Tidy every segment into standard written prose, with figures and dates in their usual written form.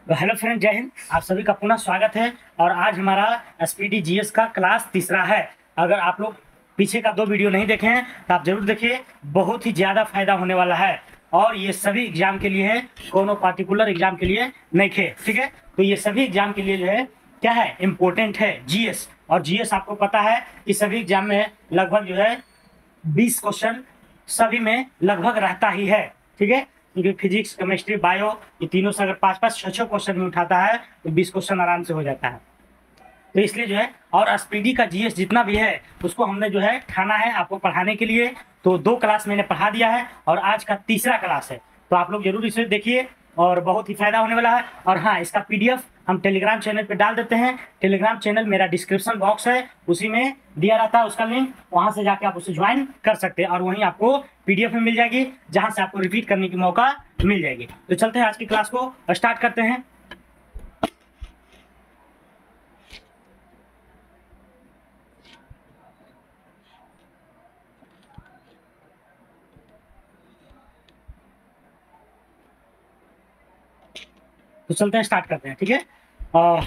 तो hello friend, जय हिंद। आप सभी का पुनः स्वागत है। और आज हमारा एसपीटी जीएस का क्लास तीसरा है। अगर आप लोग पीछे का 2 वीडियो नहीं देखे हैं तो आप जरूर देखिए, बहुत ही ज़्यादा फायदा होने वाला है। और ये सभी एग्जाम के लिए है, कोनो पार्टिकुलर एग्जाम के लिए नहीं थे, ठीक है। तो ये सभी एग्जाम के लिए जो है क्या है, इम्पोर्टेंट है जीएस। और जीएस आपको पता है कि सभी एग्जाम में लगभग जो है 20 क्वेश्चन सभी में लगभग रहता ही है, ठीक है। क्योंकि फिजिक्स, केमिस्ट्री, बायो, ये तीनों से अगर 5-5, 6-6 क्वेश्चन में उठाता है तो 20 क्वेश्चन आराम से हो जाता है। तो इसलिए जो है, और एसपीडी का जीएस जितना भी है उसको हमने जो है ठाना है आपको पढ़ाने के लिए। तो 2 क्लास मैंने पढ़ा दिया है और आज का तीसरा क्लास है। तो आप लोग जरूर इसे देखिए और बहुत ही फायदा होने वाला है। और हाँ, इसका पीडीएफ हम टेलीग्राम चैनल पे डाल देते हैं। टेलीग्राम चैनल मेरा डिस्क्रिप्शन बॉक्स है, उसी में दिया रहता है उसका लिंक। वहां से जाके आप उसे ज्वाइन कर सकते हैं और वहीं आपको पीडीएफ में मिल जाएगी, जहां से आपको रिपीट करने की मौका मिल जाएगी। तो चलते हैं आज की क्लास को स्टार्ट करते हैं। तो चलते हैं, स्टार्ट करते हैं, ठीक है। और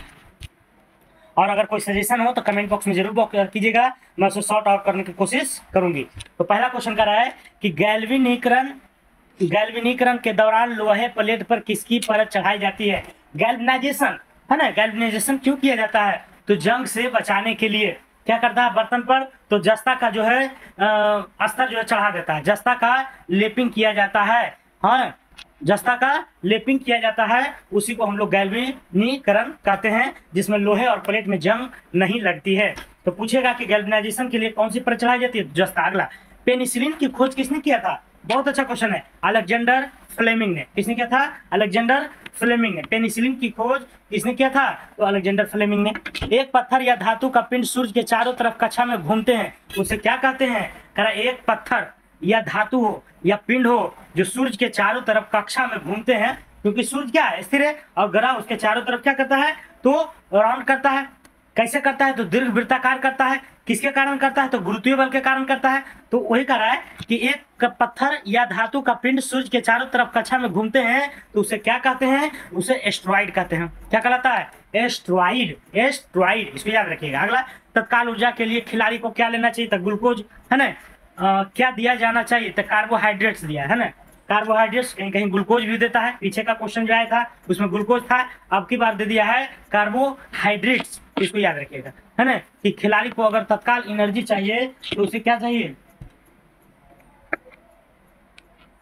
अगर कोई सजेशन हो तो कमेंट बॉक्स में जरूर कीजिएगा, मैं उसे सॉर्ट आउट करने की कोशिश करूंगी। तो पहला क्वेश्चन कर रहा है कि गैल्वेनीकरण के दौरान लोहे प्लेट पर किसकी परत चढ़ाई जाती है। गैल्वेनाइजेशन है ना, गैल्वेनाइजेशन क्यों किया जाता है? तो जंग से बचाने के लिए क्या करता है बर्तन पर, तो जस्ता का जो है अस्तर जो है चढ़ा देता है, जस्ता का लेपिंग किया जाता है। हाँ, जस्ता का लेपिंग किया जाता है, उसी को हम लोग गैल्वेनीकरण कहते हैं, जिसमें लोहे और प्लेट में जंग नहीं लगती है। तो पूछेगा कि गैल्वेनाइजेशन के लिए कौन सी परत चढ़ाई जाती है? जस्ता। अगला, पेनिसिलिन की खोज किसने किया था? बहुत अच्छा क्वेश्चन है। अलेक्जेंडर फ्लेमिंग ने। किसने किया था? अलेक्जेंडर फ्लेमिंग ने। पेनिसिलिन की खोज किसने किया था? तो अलेक्जेंडर फ्लेमिंग ने। एक पत्थर या धातु का पिंड सूर्य के चारों तरफ कक्षा में घूमते हैं, उसे क्या कहते हैं? कह रहा एक पत्थर या धातु हो या पिंड हो जो सूर्य के चारों तरफ कक्षा में घूमते हैं, क्योंकि सूर्य क्या है, स्थिर है, और ग्रह उसके चारों तरफ क्या करता है, तो राउंड करता है। कैसे करता है? तो दीर्घ वृत्ताकार करता है। किसके कारण करता है? तो गुरुत्वीय बल के कारण करता है। तो वही कह रहा है कि एक पत्थर या धातु का पिंड सूर्य के चारों तरफ कक्षा में घूमते हैं, तो उसे क्या कहते हैं? उसे एस्ट्रॉइड कहते हैं। क्या कहलाता है? एस्ट्रॉइड। एस्ट्रॉइड, इसको याद रखिएगा। अगला, तत्काल ऊर्जा के लिए खिलाड़ी को क्या लेना चाहिए? तो ग्लूकोज, है ना। क्या दिया जाना चाहिए? तो कार्बोहाइड्रेट्स दिया है ना। कार्बोहाइड्रेट्स, कहीं कहीं ग्लूकोज भी देता है। पीछे का क्वेश्चन जो आया था उसमें ग्लूकोज था, अब की बार दे दिया है कार्बोहाइड्रेट्स। इसको याद रखिएगा, है ना, कि खिलाड़ी को अगर तत्काल एनर्जी चाहिए तो उसे क्या चाहिए?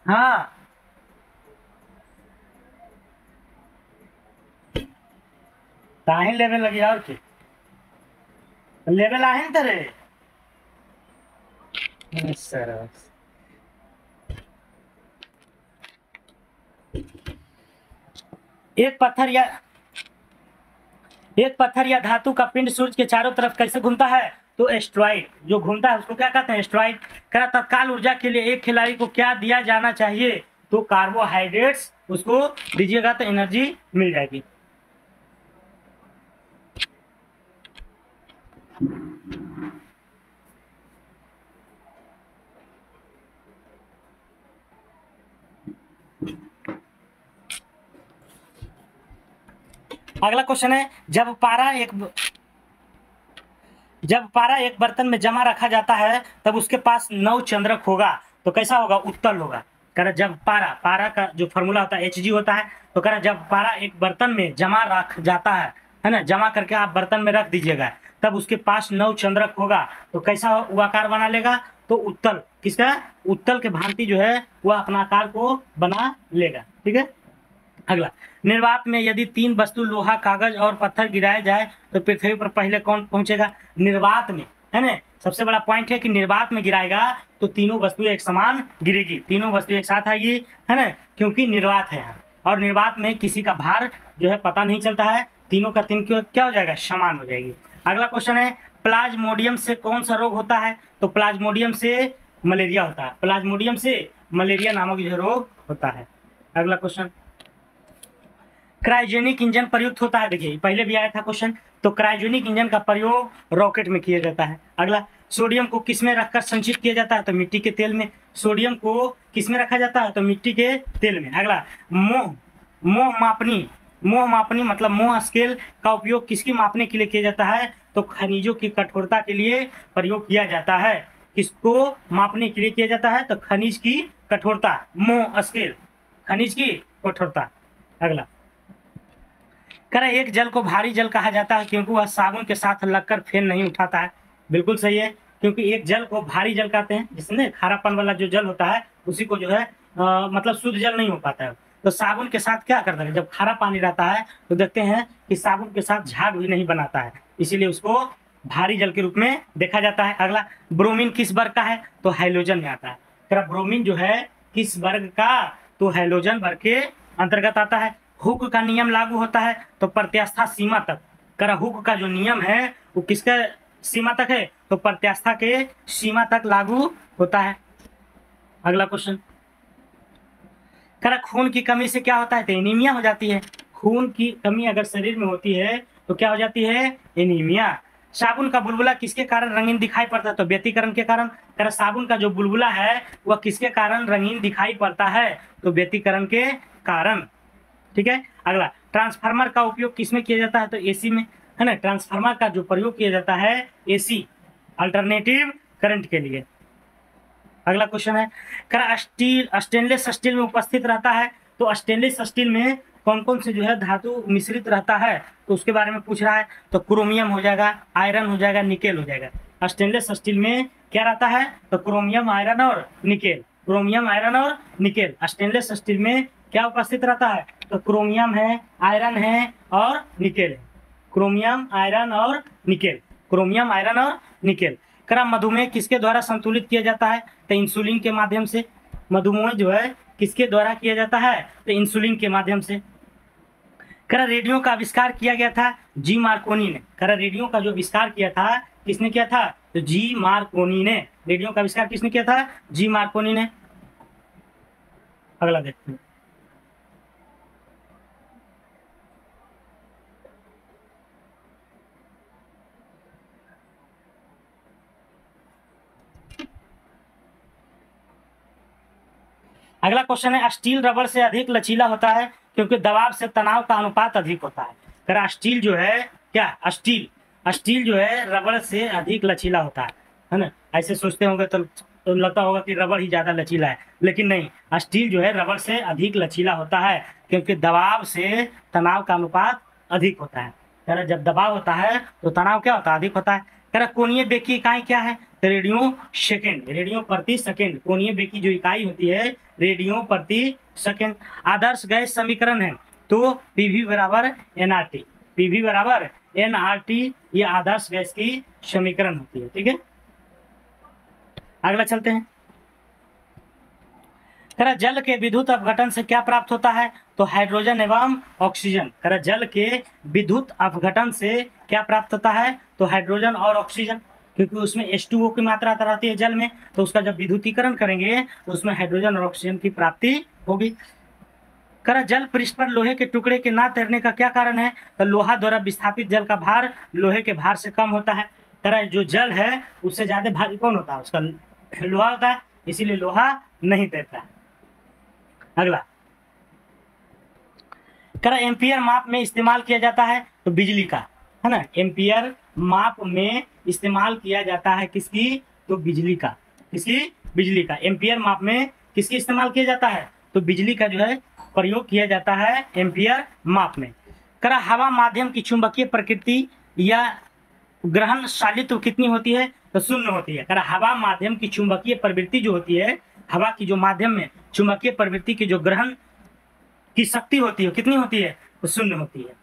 हाँ, ताहिन लेवल लगी और के लेवल आहे तेरे सर। एक पत्थर या धातु का पिंड सूर्य के चारों तरफ कैसे घूमता है? तो एस्ट्रॉइड। जो घूमता है उसको क्या कहते हैं? एस्ट्रॉइड। कह तत्काल ऊर्जा के लिए एक खिलाड़ी को क्या दिया जाना चाहिए? तो कार्बोहाइड्रेट्स उसको दीजिएगा तो एनर्जी मिल जाएगी। अगला क्वेश्चन है, जब पारा एक बर्तन में जमा रखा जाता है तब उसके पास 9 चंद्रक होगा, तो कैसा होगा? उत्तल होगा। कह रहा जब पारा का जो फॉर्मूला होता है Hg होता है। तो कह रहा जब पारा एक बर्तन में जमा रख जाता है ना, जमा करके आप बर्तन में रख दीजिएगा, तब उसके पास 9 चंद्रक होगा, तो कैसा वो आकार बना लेगा? तो उत्तल। किसका? उत्तल के भांति जो है वह अपना आकार को बना लेगा, ठीक है। अगला, निर्वात में यदि 3 वस्तु लोहा, कागज और पत्थर गिराए जाए तो पृथ्वी पर पहले कौन पहुंचेगा? निर्वात में, है ना। सबसे बड़ा पॉइंट है कि निर्वात में गिराएगा तो तीनों वस्तुएं एक समान गिरेगी, तीनों वस्तुएं एक साथ आएगी, है ना, क्योंकि निर्वात है। और निर्वात में किसी का भार जो है पता नहीं चलता है, तीनों का तीन क्या हो जाएगा? समान हो जाएगी। अगला क्वेश्चन है, प्लाज्मोडियम से कौन सा रोग होता है? तो प्लाज्मोडियम से मलेरिया होता है। प्लाज्मोडियम से मलेरिया नामक जो रोग होता है। अगला क्वेश्चन, क्रायोजेनिक इंजन प्रयुक्त होता है। देखिए पहले भी आया था क्वेश्चन। तो क्रायोजेनिक इंजन का प्रयोग रॉकेट में किया जाता है। अगला, सोडियम को किस में रखकर संचित किया जाता है? तो मिट्टी के तेल में। सोडियम को किस में रखा जाता है? तो मिट्टी के तेल में। अगला, मोह मापनी मोह मापनी मतलब मोह स्केल का उपयोग किसकी मापने के लिए किया जाता है? तो खनिजों की कठोरता के लिए प्रयोग किया जाता है। किसको मापने के लिए किया जाता है? तो खनिज की कठोरता, मोह स्केल, खनिज की कठोरता। अगला कह रहा है एक जल को भारी जल कहा जाता है क्योंकि वह साबुन के साथ लगकर फेन नहीं उठाता है। बिल्कुल सही है, क्योंकि एक जल को भारी जल कहते हैं, जिसमें खारापन वाला जो जल होता है उसी को जो है मतलब शुद्ध जल नहीं हो पाता है। तो साबुन के साथ क्या करता है? जब खारा पानी रहता है तो देखते हैं कि साबुन के साथ झाग भी नहीं बनाता है, इसीलिए उसको भारी जल के रूप में देखा जाता है। अगला ब्रोमीन किस वर्ग का है? तो हैलोजन में आता है। कह ब्रोमीन जो है किस वर्ग का? तो हैलोजन वर्ग के अंतर्गत आता है। हुक का नियम लागू होता है तो प्रत्यास्था सीमा तक। कर हुक का जो नियम है वो किसके सीमा तक है? तो प्रत्यास्था के सीमा तक लागू होता है। अगला क्वेश्चन कर खून की कमी से क्या होता है? तो एनीमिया हो जाती है। खून की कमी अगर शरीर में होती है तो क्या हो जाती है? एनीमिया। साबुन का बुलबुला किसके कारण रंगीन दिखाई पड़ता है? तो व्यतिकरण के कारण। कर साबुन का जो बुलबुला है वह किसके कारण रंगीन दिखाई पड़ता है? तो व्यतिकरण के कारण। ठीक है। अगला ट्रांसफार्मर का उपयोग किसमें किया जाता है? तो एसी में, है ना। ट्रांसफार्मर का जो प्रयोग किया जाता है एसी, अल्टरनेटिव करंट के लिए। अगला क्वेश्चन है क्या स्टील स्टेनलेस स्टील में उपस्थित रहता है? तो स्टेनलेस स्टील में कौन कौन से जो है धातु मिश्रित रहता है? तो उसके बारे में पूछ रहा है। तो क्रोमियम हो जाएगा, आयरन हो जाएगा, निकेल हो जाएगा। स्टेनलेस स्टील में क्या रहता है? तो क्रोमियम, आयरन और निकेल। क्रोमियम, आयरन और निकेल स्टेनलेस स्टील में क्या उपस्थित रहता है? तो क्रोमियम है, आयरन है और निकेल है। क्रोमियम, आयरन और निकेल। क्रोमियम, आयरन और निकेल। करा मधुमेह किसके द्वारा संतुलित किया जाता है? तो इंसुलिन के माध्यम से। मधुमेह जो है किसके द्वारा किया जाता है? तो इंसुलिन के माध्यम से। करा रेडियो का आविष्कार किया गया था जी मार्कोनी ने। करा रेडियो का जो आविष्कार किया था किसने किया था? तो जी मार्कोनी ने। रेडियो का आविष्कार किसने किया था? जी मार्कोनी ने। अगला देखते हैं। अगला क्वेश्चन है स्टील रबड़ से अधिक लचीला होता है क्योंकि दबाव से तनाव का अनुपात अधिक होता है। करा स्टील जो है क्या? स्टील जो है रबड़ से अधिक लचीला होता है ना। ऐसे सोचते होंगे तो लगता होगा कि रबड़ ही ज्यादा लचीला है, लेकिन नहीं, स्टील जो है रबड़ से अधिक लचीला होता है क्योंकि दबाव से तनाव का अनुपात अधिक होता है। कह जब दबाव होता है तो तनाव क्या होता है? अधिक होता है। कह कोणीय बेग की इकाई क्या है? तो रेडियो सेकेंड, रेडियो प्रति सेकेंड। कोणीय बेग की जो इकाई होती है रेडियो प्रति सेकेंड। आदर्श गैस समीकरण है तो पीवी बराबर एनआरटी। पीवी बराबर एनआरटी ये आदर्श गैस की समीकरण होती है। ठीक है। अगला चलते हैं। करा जल के विद्युत अपघटन से क्या प्राप्त होता है? तो हाइड्रोजन एवं ऑक्सीजन। करा जल के विद्युत अपघटन से क्या प्राप्त होता है? तो हाइड्रोजन और ऑक्सीजन, क्योंकि उसमें H2O की मात्रा रहती है जल में, तो उसका जब विद्युतीकरण करेंगे तो उसमें हाइड्रोजन और ऑक्सीजन की प्राप्ति होगी। करा जल पृष्ठ पर लोहे के टुकड़े के ना तैरने का क्या कारण है? तो लोहा द्वारा विस्थापित जल का भार लोहे के भार से कम होता है। करा जो जल है उससे ज्यादा भारी कौन होता है? उसका लोहा होता है, इसीलिए लोहा नहीं तैरता है। अगला करा एम्पियर माप में इस्तेमाल किया जाता है तो बिजली का, है ना। एम्पियर माप में इस्तेमाल किया जाता है किसकी? तो बिजली का। किसकी? बिजली का। एम्पियर माप में किसकी इस्तेमाल किया जाता है? तो बिजली का जो है प्रयोग किया जाता है एम्पियर माप में। करा हवा माध्यम की चुंबकीय प्रकृति या ग्रहणशालित्व कितनी होती है? तो शून्य होती है। करा हवा माध्यम की चुंबकीय प्रवृत्ति जो होती है, हवा की जो माध्यम में चुंबकीय प्रवृत्ति की जो ग्रहण की शक्ति होती है कितनी होती है? तो शून्य होती है।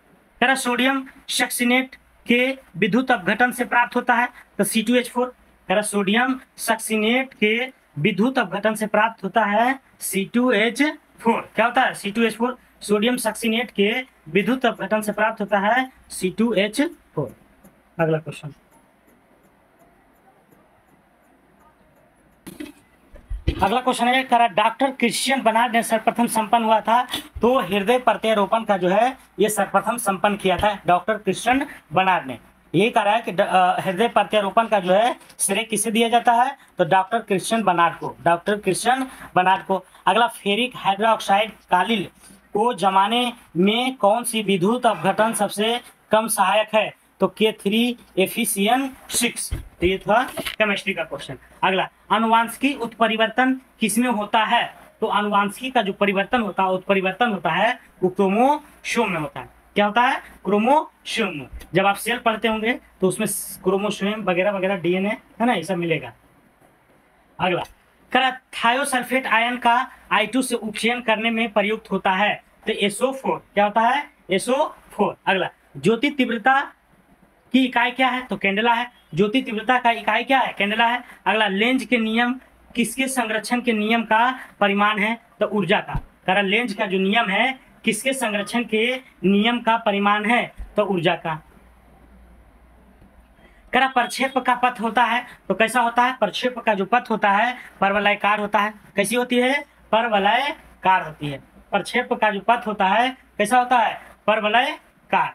करा सोडियम सक्सीनेट के विद्युत अपघटन से प्राप्त होता है तो C2H4। करा सोडियम सक्सीनेट के विद्युत अपघटन से प्राप्त होता है C2H4। क्या होता है? C2H4। सोडियम सक्सीनेट के विद्युत अपघटन से प्राप्त होता है C2H4। अगला क्वेश्चन। अगला क्वेश्चन है करा डॉक्टर क्रिश्चियन बर्नार्ड ने सर्वप्रथम संपन्न हुआ था तो हृदय प्रत्यारोपण का जो है ये सर्वप्रथम संपन्न किया था डॉक्टर क्रिश्चियन बर्नार्ड ने। यही कह रहा है कि हृदय प्रत्यारोपण का जो है श्रेय किसे दिया जाता है? तो डॉक्टर क्रिश्चियन बर्नार्ड को। डॉक्टर क्रिश्चियन बर्नार्ड को। अगला फेरिक हाइड्रोक्साइड कालिल को जमाने में कौन सी विद्युत अपघटन सबसे कम सहायक है? तो K3 तो ये था केमिस्ट्री का क्वेश्चन। अगला, अनुवांशिकी उत्परिवर्तन किसमें होता है? तो अनुवांशिकी का जो परिवर्तन होता है, उत्परिवर्तन होता है, वो क्रोमोसोम में होता है। क्या होता है? क्रोमोसोम में। जब आप सेल पढ़ते होंगे तो उसमें क्रोमोसोम वगैरह वगैरह DNA है ना, ये सब मिलेगा। अगला, थायोसल्फेट आयन का I2 से उपचयन करने में प्रयुक्त होता है? तो SO4। क्या होता है? SO4। अगला, ज्योति तीव्रता की इकाई क्या है? तो कैंडेला है। ज्योति तीव्रता का इकाई क्या है? कैंडेला है। अगला, लेंज के नियम किसके संरक्षण के नियम का परिमाण है? तो ऊर्जा का। कारण लेंज का जो नियम है किसके संरक्षण के नियम का परिमाण है? तो ऊर्जा का। करा प्रक्षेप का पथ होता है तो कैसा होता है? प्रक्षेप का जो पथ होता है परवलयाकार होता है। कैसी होती है? परवलयाकार होती है। प्रक्षेप का जो पथ होता है कैसा होता है? परवलयाकार।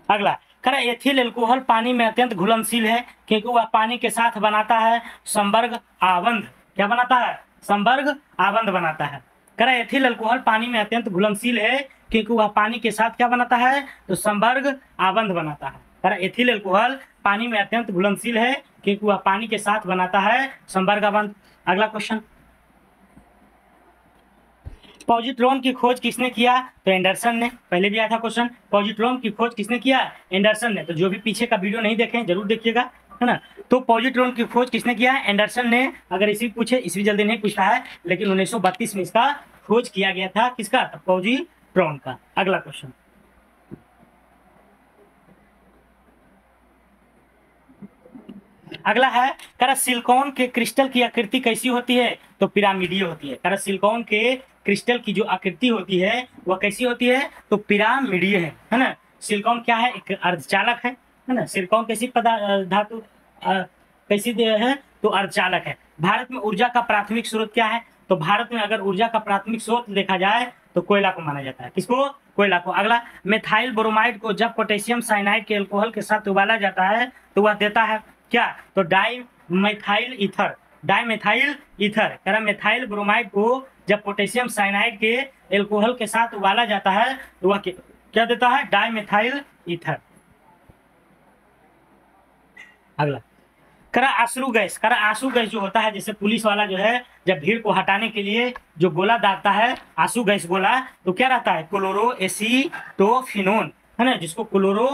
अगला, करा एथिल एल्कोहल पानी में अत्यंत घुलनशील है क्योंकि वह पानी के साथ बनाता है संवर्ग आबंध। क्या बनाता है? संवर्ग आबंध बनाता है। करा एथिल अल्कोहल पानी में अत्यंत घुलनशील है क्योंकि वह पानी के साथ क्या बनाता है? तो संवर्ग आबंध बनाता है। करा एथिल अल्कोहल पानी में अत्यंत घुलनशील है क्योंकि वह पानी के साथ बनाता है संवर्ग आबंध। अगला क्वेश्चन, पॉजिट्रॉन की खोज किसने किया? तो एंडरसन ने। पहले भी आया था क्वेश्चन, पॉजिट्रॉन की खोज किसने किया? एंडरसन ने। तो जो भी पीछे का वीडियो नहीं देखे जरूर देखिएगा, है ना। तो पॉजिट्रॉन की खोज किसने किया? एंडरसन ने। अगर इसी पूछे, इसी जल्दी नहीं पूछता है, लेकिन 1932 में इसका खोज किया गया था। किसका? तो पॉजिट्रॉन का। अगला क्वेश्चन, अगला है, करा सिलिकॉन के क्रिस्टल की आकृति कैसी होती है? तो पिरामिडीय होती है। करा सिलिकॉन के क्रिस्टल की जो आकृति होती है वह कैसी होती है? तो पिरामिडीय है ना। सिलिकॉन क्या है? एक अर्धचालक है ना। सिलिकॉन कैसी धातु कैसी है? तो अर्धचालक है। भारत में ऊर्जा का प्राथमिक स्रोत क्या है? तो भारत में अगर ऊर्जा का प्राथमिक स्रोत देखा जाए तो कोयला को माना जाता है। किसको? कोयला को। अगला, मेथाइल ब्रोमाइड को जब पोटेशियम साइनाइड के अल्कोहल के साथ उबाला जाता है तो वह देता है क्या? तो डाइमेथाइल ईथर। Dimethyl ether. कह रहा मेथाइल ब्रोमाइड को जब पोटेशियम साइनाइड के एल्कोहल के साथ उबाला जाता है तो वह क्या देता है? Dimethyl ether. अगला, करा आंसू गैस। करा आंसू गैस जो होता है, जैसे पुलिस वाला जो है जब भीड़ को हटाने के लिए जो गोला दागता है, आंसू गैस गोला, तो क्या रहता है? क्लोरो एसीटोफिनोन, है ना, जिसको क्लोरो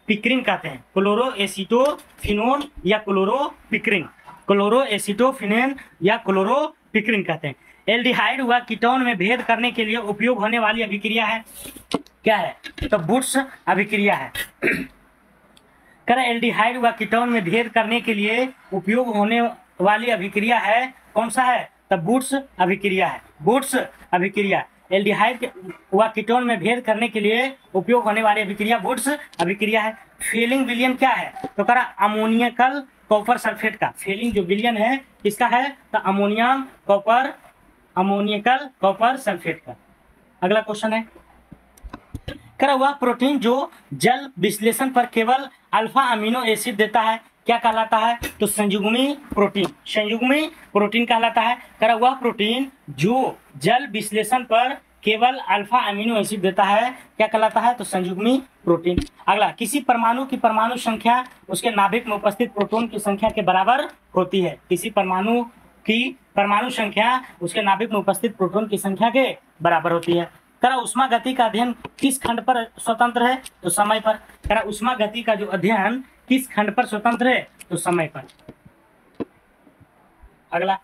पिक्रिन कहते हैं। क्लोरो एसीटोफिनोन या क्लोरो पिक्रिन, क्लोरो एसीटोफिनेन या क्लोरो पिक्रिन कहते हैं। एल्डिहाइड व कीटोन में भेद करने के लिए उपयोग होने वाली अभिक्रिया है क्या है? तो बुट्स अभिक्रिया है। करा एल्डिहाइड व कीटोन में भेद करने के लिए उपयोग होने वाली अभिक्रिया है कौन सा है? तो बुट्स अभिक्रिया है। बुट्स अभिक्रिया। एल्डिहाइड व कीटोन में भेद करने के लिए उपयोग होने वाली अभिक्रिया बुट्स अभिक्रिया है। फेलिंग विलयन क्या है? तो करा अमोनियकल कॉपर सल्फेट का। फेलिंग जो विलयन है किसका है? तो अमोनियम कॉपर, अमोनियकल कॉपर सल्फेट का। अगला क्वेश्चन है, करा वह प्रोटीन जो जल विश्लेषण पर केवल अल्फा अमीनो एसिड देता है क्या कहलाता है? तो संयुग्मी प्रोटीन। संयुग्मी प्रोटीन कहलाता है। करा वह प्रोटीन जो जल विश्लेषण पर केवल अल्फा अमीनो एसिड देता है क्या कहलाता है? तो संयुग्मी प्रोटीन। अगला, किसी परमाणु की परमाणु संख्या उसके नाभिक में उपस्थित प्रोटॉन की संख्या के बराबर होती है। किसी परमाणु की परमाणु संख्या उसके नाभिक में उपस्थित प्रोटॉन की संख्या के बराबर होती है। करा उष्मा गति का अध्ययन किस खंड पर स्वतंत्र है? तो समय पर। करा उष्मा गति का जो अध्ययन किस खंड पर स्वतंत्र है? तो समय पर। अगला,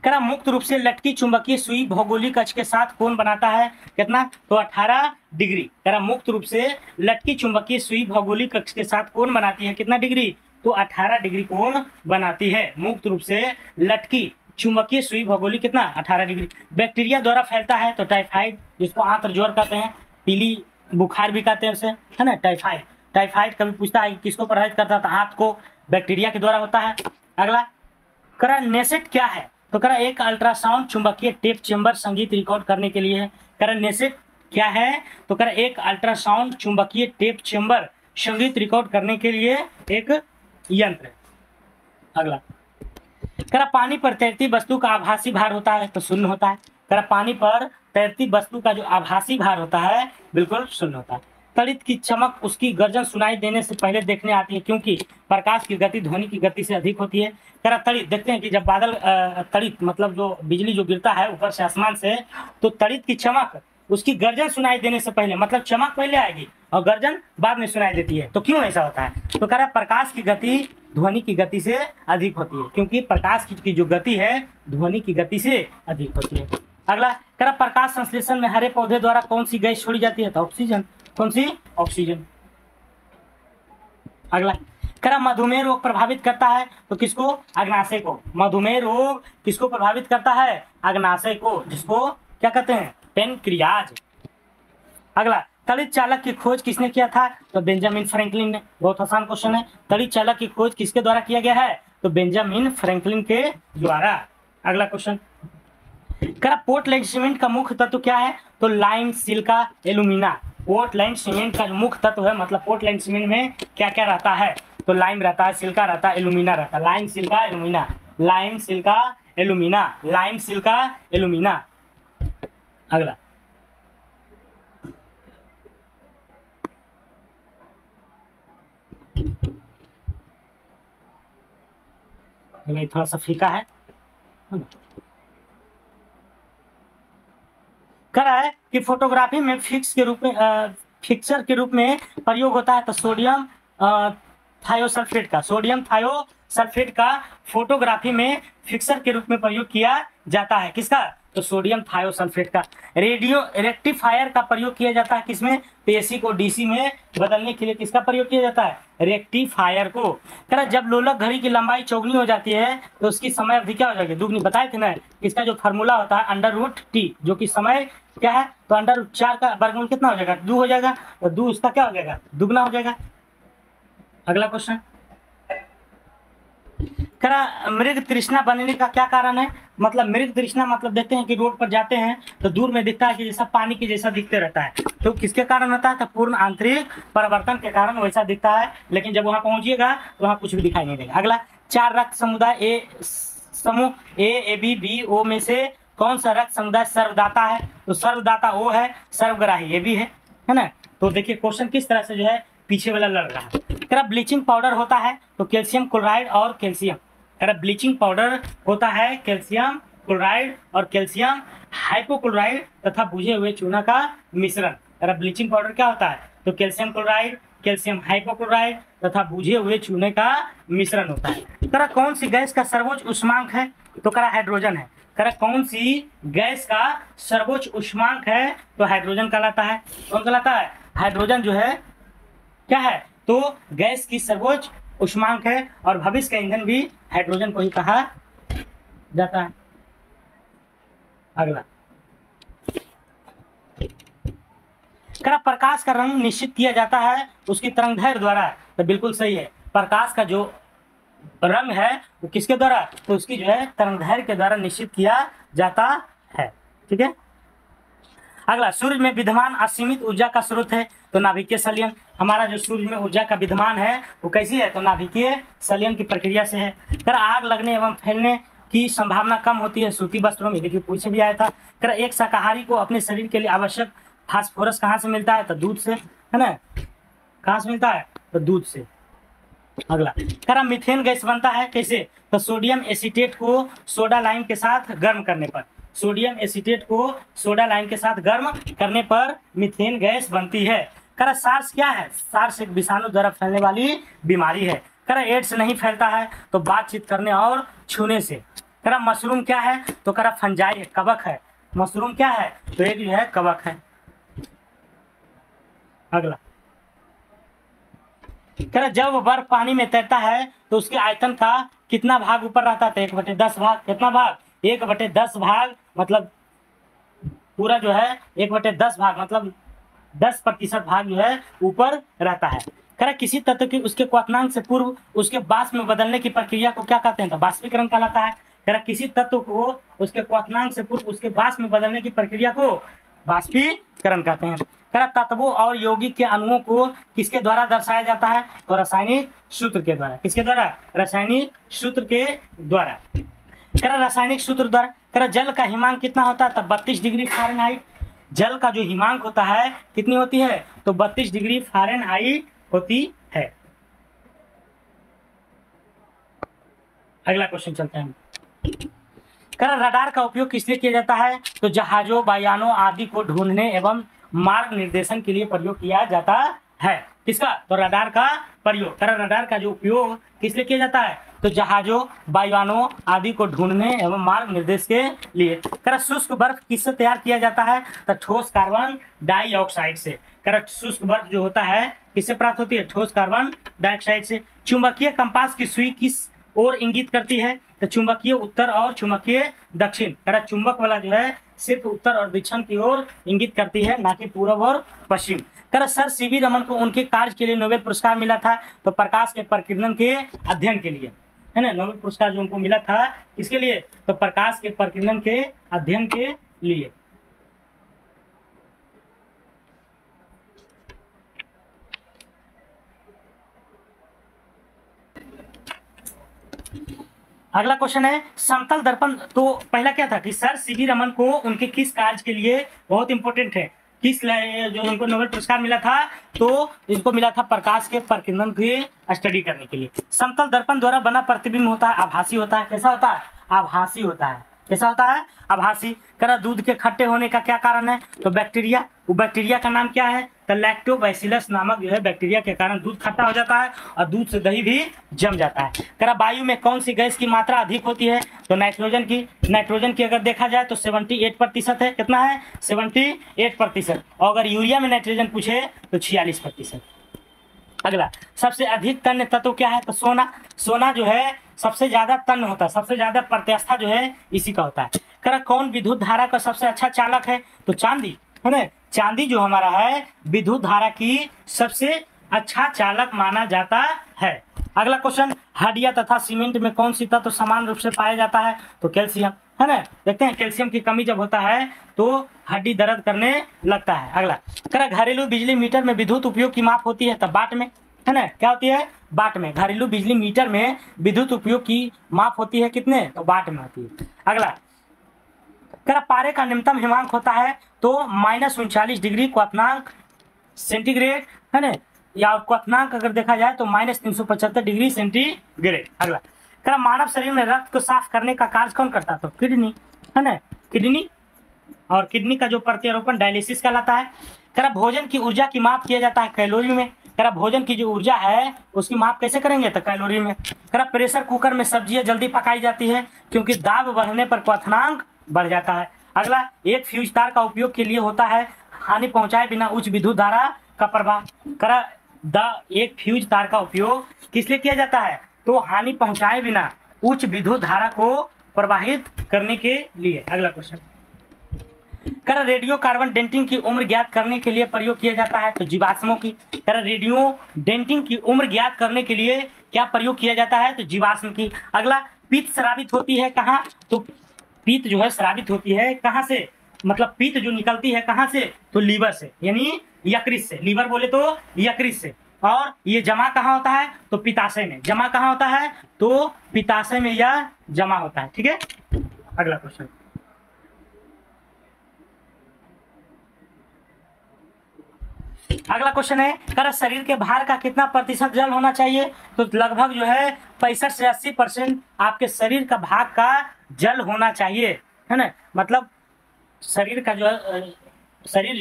करा मुक्त रूप से लटकी चुंबकीय सुई भौगोलिक अक्ष के साथ कोण बनाता है कितना? तो 18 डिग्री। करा मुक्त रूप से लटकी चुंबकीय सुई भौगोलिक अक्ष के साथ कोण बनाती है कितना डिग्री? तो 18 डिग्री कोण बनाती है। मुक्त रूप से लटकी चुंबकीय सुई भौगोलिक कितना? 18 डिग्री। बैक्टीरिया द्वारा फैलता है तो टाइफाइड, जिसको आंत्र ज्वर कहते हैं, पीली बुखार भी कहते हैं उसे, है ना, टाइफाइड। टाइफाइड कभी पूछता है किसको प्रभावित करता था? आंत को। बैक्टीरिया के द्वारा होता है। अगला, करा नेसेट क्या है? तो करा एक अल्ट्रासाउंड चुंबकीय टेप चेंबर संगीत रिकॉर्ड करने के लिए है। करा नेसेट क्या है? तो करा एक अल्ट्रासाउंड चुंबकीय टेप चेंबर संगीत रिकॉर्ड करने के लिए एक यंत्र है। अगला, करा पानी पर तैरती वस्तु का आभासी भार होता है तो शून्य होता है। करा पानी पर तैरती वस्तु का जो आभासी भार होता है बिल्कुल शून्य होता है। तड़ित की चमक उसकी गर्जन सुनाई देने से पहले देखने आती है क्योंकि प्रकाश की गति ध्वनि की गति से अधिक होती है। करा तड़ित देखते हैं कि जब बादल तड़ित मतलब जो बिजली जो गिरता है ऊपर से आसमान से, तो तड़ित की चमक उसकी गर्जन सुनाई देने से पहले, मतलब चमक पहले आएगी और गर्जन बाद में सुनाई देती है। तो क्यों ऐसा होता है? तो कह रहा प्रकाश की गति ध्वनि की गति से अधिक होती है क्योंकि प्रकाश की जो गति है ध्वनि की गति से अधिक होती है। अगला कह रहा प्रकाश संश्लेषण में हरे पौधे द्वारा कौन सी गैस छोड़ी जाती है? तो ऑक्सीजन। कौन सी? ऑक्सीजन। अगला कह रहा मधुमेह रोग प्रभावित करता है तो किसको? अग्नाशय को। मधुमेह रोग किसको प्रभावित करता है? अग्नाशय को, जिसको क्या कहते हैं? पेनक्रियाज। अगला तड़ित चालक की खोज किसने किया था? तो बेंजामिन फ्रैंकलिन ने। बहुत आसान क्वेश्चन है। तड़ित चालक की खोज किसके द्वारा किया गया है? तो बेंजामिन फ्रैंकलिन के द्वारा। अगला क्वेश्चन करा पोर्टलैंड सीमेंट का मुख्य तत्व क्या है? तो lime, silica, alumina. Portland cement का जो मुख्य तत्व है, मतलब पोर्टलैंड सीमेंट में क्या क्या रहता है? तो लाइम रहता है, सिलिका रहता है, एल्यूमिना रहता है। Lime, silica, alumina. Lime, silica, alumina. Lime, silica, alumina. अगला थोड़ा सा फीका है। कह रहा है कि फोटोग्राफी में फिक्सर के रूप में प्रयोग होता है तो सोडियम थायोसल्फेट का। सोडियम थायोसल्फेट का फोटोग्राफी में फिक्सर के रूप में प्रयोग किया जाता है। किसका? तो सोडियम थायोसल्फेट का। रेडियो रेक्टिफायर का प्रयोग किया जाता है किसमें? तो एसी को डीसी में बदलने के लिए किसका प्रयोग किया जाता है? रेक्टिफायर को। कह रहा जब लोलक घड़ी की लंबाई चौगुनी हो जाती है तो उसकी समय अवधि क्या हो जाएगी? दुगनी। बताए थे ना, इसका जो फार्मूला होता है √T, जो कि समय क्या है? तो √4 का वर्गमूल कितना हो जाएगा? 2 हो जाएगा। तो 2 इसका क्या हो जाएगा? दुगना हो जाएगा। अगला क्वेश्चन कह रहा मृग तृष्णा बनने का क्या कारण है? मतलब मृग तृष्णा मतलब देखते हैं कि रोड पर जाते हैं तो दूर में दिखता है कि जैसा पानी के जैसा दिखते रहता है, तो किसके कारण होता है? तो पूर्ण आंतरिक परिवर्तन के कारण वैसा दिखता है, लेकिन जब वहां पहुंचिएगा तो वहां कुछ भी दिखाई नहीं देगा। अगला 4 रक्त समुदाय समूह ए बी बी ओ में से कौन सा रक्त समुदाय सर्वदाता है? तो सर्वदाता ओ है, सर्वग्राही ए भी है ना। तो देखिए क्वेश्चन किस तरह से जो है पीछे वाला लड़ रहा है। कह रहा ब्लीचिंग पाउडर होता है तो कैल्शियम क्लोराइड और कैल्शियम। कह रहा ब्लीचिंग पाउडर होता है कैल्शियम क्लोराइड और कैल्शियम हाइपोक्लोराइड तथा बुझे हुए चूना का मिश्रण। कह रहा ब्लीचिंग पाउडर क्या होता है? तो कैल्शियम क्लोराइड, कैल्शियम हाइपोक्लोराइड तथा बुझे हुए चूने का मिश्रण होता है। कह रहा कौन सी गैस का सर्वोच्च उष्मांक है? तो कह रहा हाइड्रोजन है। कह रहा कौन सी गैस का सर्वोच्च उष्मांक है? तो हाइड्रोजन कहलाता है। कौन कहलाता है? हाइड्रोजन जो है क्या है? तो गैस की सर्वोच्च उष्मांक है और भविष्य का ईंधन भी हाइड्रोजन को ही कहा जाता है। अगला कह प्रकाश का रंग निश्चित किया जाता है उसकी तरंगदैर्घ्य द्वारा। तो बिल्कुल सही है, प्रकाश का जो रंग है वो किसके द्वारा? तो उसकी जो है तरंगदैर्घ्य के द्वारा निश्चित किया जाता है। ठीक है। अगला सूर्य में विद्यमान असीमित ऊर्जा का स्रोत है तो नाभिकीय संलयन। हमारा जो सूर्य में ऊर्जा का विद्यमान है वो कैसी है? तो नाभिकीय संलयन की प्रक्रिया से है। कर आग लगने एवं फैलने की संभावना कम होती है सूती वस्त्रों में। देखिए पूछे भी आया था। कर एक शाकाहारी को अपने शरीर के लिए आवश्यक फास्फोरस कहाँ से मिलता है? तो दूध से, है ना। कहाँ से मिलता है? तो दूध से। अगला कह मीथेन गैस बनता है कैसे? तो सोडियम एसीटेट को सोडा लाइम के साथ गर्म करने पर। सोडियम एसीटेट को सोडा लाइम के साथ गर्म करने पर मीथेन गैस बनती है। कह सार्स क्या है? सार्स एक विषाणु द्वारा फैलने वाली बीमारी है। कह एड्स नहीं फैलता है तो बातचीत करने और छूने से। कह मशरूम क्या है? तो कह फंजाई है, कवक है। मशरूम क्या है? तो एक जो है कवक है। अगला कह जब बर्फ पानी में तैरता है तो उसके आयतन का कितना भाग ऊपर रहता है? 1/10 भाग। कितना भाग? 1/10 भाग, मतलब पूरा जो है 1/10 भाग, मतलब 10% भाग जो है ऊपर रहता है। कह किसी तत्व की उसके क्वथनांक से पूर्व उसके वाष्प में बदलने की प्रक्रिया को क्या कहते हैं? तो बाष्पीकरण कहलाता है। कह किसी तत्व को उसके क्वथनांक से पूर्व उसके वाष्प में बदलने की प्रक्रिया को बाष्पीकरण कहते हैं। कह तत्वों और यौगिक के अणुओं को किसके द्वारा दर्शाया जाता है? तो रासायनिक सूत्र के द्वारा। किसके द्वारा? रासायनिक सूत्र के द्वारा। करा रासायनिक सूत्र द्वारा, करा जल का हिमांक कितना होता है, तब 32 डिग्री फ़ारेनहाइट। जल का जो हिमांक होता है कितनी होती है, तो 32 डिग्री फ़ारेनहाइट होती है। अगला क्वेश्चन चलते हैं। करा रडार का उपयोग किस लिए किया जाता है, तो जहाजों, वायुयानों आदि को ढूंढने एवं मार्ग निर्देशन के लिए प्रयोग किया जाता है। किसका, तो रडार का प्रयोग। करा रडार का जो उपयोग किस लिए किया जाता है, तो जहाजों, वायुयानों आदि को ढूंढने एवं मार्ग निर्देश के लिए। करा शुष्क बर्फ किससे तैयार किया जाता है, तो ठोस कार्बन डाइऑक्साइड से। करा शुष्क बर्फ जो होता है किससे प्राप्त होती है, ठोस कार्बन डाइऑक्साइड से। चुंबकीय कंपास की सुई किस ओर इंगित करती है, तो चुंबकीय उत्तर और चुंबकीय दक्षिण। करा चुंबक वाला जो है सिर्फ उत्तर और दक्षिण की ओर इंगित करती है, ना कि पूर्व और पश्चिम। करा सर सीवी रमन को उनके कार्य के लिए नोबेल पुरस्कार मिला था, तो प्रकाश के प्रकीर्णन के अध्ययन के लिए, है ना। नोबेल पुरस्कार जो उनको मिला था किसके लिए, तो प्रकाश के प्रकीर्णन के अध्ययन के लिए। अगला क्वेश्चन है समतल दर्पण। तो पहला क्या था कि सर सीवी रमन को उनके किस कार्य के लिए, बहुत इंपॉर्टेंट है, किस जो उनको नोबेल पुरस्कार मिला था, तो इनको मिला था प्रकाश के प्रकीर्णन की स्टडी करने के लिए। समतल दर्पण द्वारा बना प्रतिबिंब होता है आभासी होता है। कैसा होता है, आभासी होता है। कैसा होता है, आभासी। करा दूध के खट्टे होने का क्या कारण है, तो बैक्टीरिया। वो बैक्टीरिया का नाम क्या है, तो लैक्टोबैसिलस नामक जो है बैक्टीरिया के कारण दूध खट्टा हो जाता है और दूध से दही भी जम जाता है। करा वायु में कौन सी गैस की मात्रा अधिक होती है, तो नाइट्रोजन की। नाइट्रोजन की अगर देखा जाए तो 78% है। कितना है, 78%। और अगर यूरिया में नाइट्रोजन पूछे तो 46%। अगला, सबसे अधिक तन्य तत्व क्या है, तो सोना। सोना जो है सबसे ज्यादा तन्य होता है, सबसे ज्यादा प्रत्यास्था जो है इसी का होता है। करा कौन विद्युत धारा का सबसे अच्छा चालक है, तो चांदी, है ना। चांदी जो हमारा है विद्युत धारा की सबसे अच्छा चालक माना जाता है। अगला क्वेश्चन, हड्डियां तथा सीमेंट में कौन सी तत्व समान रूप से पाया जाता है, तो कैल्शियम, है ना। देखते हैं कैल्शियम की कमी जब होता है तो हड्डी दर्द करने लगता है। अगला, करा घरेलू बिजली मीटर में विद्युत उपयोग की माप होती है, तब वाट में, है ना। क्या होती है, वाट में। घरेलू बिजली मीटर में विद्युत उपयोग की माप होती है कितने, तो वाट में होती है। अगला, करा पारे का न्यूनतम हिमांक होता है, तो -39 डिग्री क्वथनांक सेंटीग्रेड, है ना। या क्वथनांक अगर देखा जाए तो -375 डिग्री सेंटीग्रेड। अगला, करा मानव शरीर में रक्त को साफ करने का कार्य कौन करता है, तो किडनी, है ना, किडनी। और किडनी का जो प्रत्यारोपण डायलिसिस कहलाता है। करा भोजन की ऊर्जा की माप किया जाता है कैलोरी में। करा भोजन की जो ऊर्जा है उसकी माप कैसे करेंगे, तो कैलोरी में। करा प्रेशर कुकर में सब्जियां जल्दी पकाई जाती है क्योंकि दाब बढ़ने पर क्वथनांक बढ़ जाता है। अगला, एक फ्यूज तार का उपयोग के लिए होता है हानि पहुंचाए बिना उच्च विद्युत धारा का प्रवाह। करा एक फ्यूज तार का उपयोग किस लिए किया जाता है, तो हानि पहुंचाए बिना उच्च विद्युत धारा को प्रवाहित करने के लिए। अगला क्वेश्चन, करा रेडियो कार्बन डेंटिंग की उम्र ज्ञात करने के लिए प्रयोग किया जाता है, तो जीवाश्मों की। करा रेडियो डेंटिंग की उम्र ज्ञात करने के लिए क्या प्रयोग किया जाता है, तो जीवाश्म की। अगला, पित्त स्रावित होती है कहाँ, तो पित्त जो है स्रावित होती है कहाँ से, मतलब पित्त जो निकलती है कहाँ से, तो लीवर से, यानी यकृत से। लीवर बोले तो यकृत से। और ये जमा कहाँ होता है, तो पित्ताशय में। जमा कहाँ होता है, तो पित्ताशय में यह जमा होता है। ठीक है। अगला क्वेश्चन, अगला क्वेश्चन है, करा शरीर के भार का कितना प्रतिशत जल होना चाहिए, तो लगभग जो है 65 से 80% आपके शरीर का भाग का जल होना चाहिए, है ना। मतलब शरीर का जो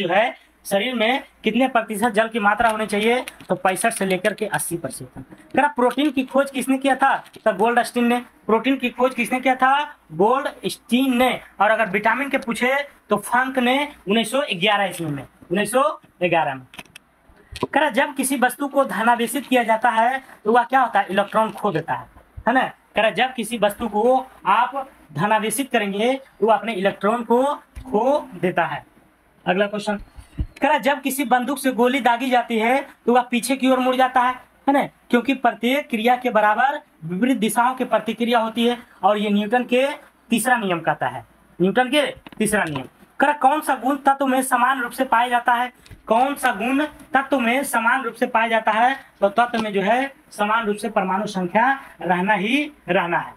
है शरीर में कितने प्रतिशत जल की मात्रा होनी चाहिए, तो 65 से लेकर के 80%। करा प्रोटीन की खोज किसने किया था, तो गोल्डस्टीन ने। प्रोटीन की खोज किसने किया था, गोल्डस्टीन ने। और अगर विटामिन के पूछे तो फंक ने 1911 ईस्वी में, 1911 में। करा जब किसी वस्तु को धनावेशित किया जाता है तो वह क्या होता है, इलेक्ट्रॉन खो देता है ना। करा जब किसी वस्तु को आप धनावेशित करेंगे तो वह अपने इलेक्ट्रॉन को खो देता है। अगला क्वेश्चन, करा जब किसी बंदूक से गोली दागी जाती है तो वह पीछे की ओर मुड़ जाता है ना, क्योंकि प्रत्येक क्रिया के बराबर विपरीत दिशाओं की प्रतिक्रिया होती है। और ये न्यूटन के तीसरा नियम कहता है, न्यूटन के तीसरा नियम। करा कौन सा गुण तत्व में समान रूप से पाया जाता है, कौन सा गुण तत्व में समान रूप से पाया जाता है, तो तत्व में जो है समान रूप से परमाणु संख्या रहना ही रहना है।